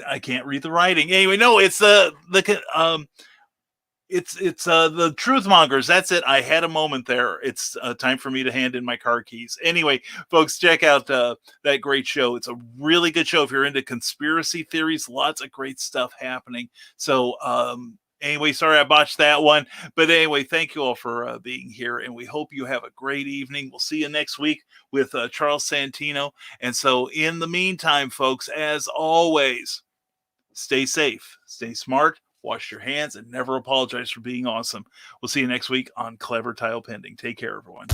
I can't read the writing. Anyway, no, it's the Truth Mongers. That's it. I had a moment there. It's time for me to hand in my car keys. Anyway, folks, check out that great show. It's a really good show if you're into conspiracy theories. Lots of great stuff happening. So anyway, sorry I botched that one. But anyway, thank you all for being here, and we hope you have a great evening. We'll see you next week with Charles Santino. And so in the meantime, folks, as always, stay safe, stay smart, wash your hands, and never apologize for being awesome. We'll see you next week on Clever Tile Pending. Take care, everyone.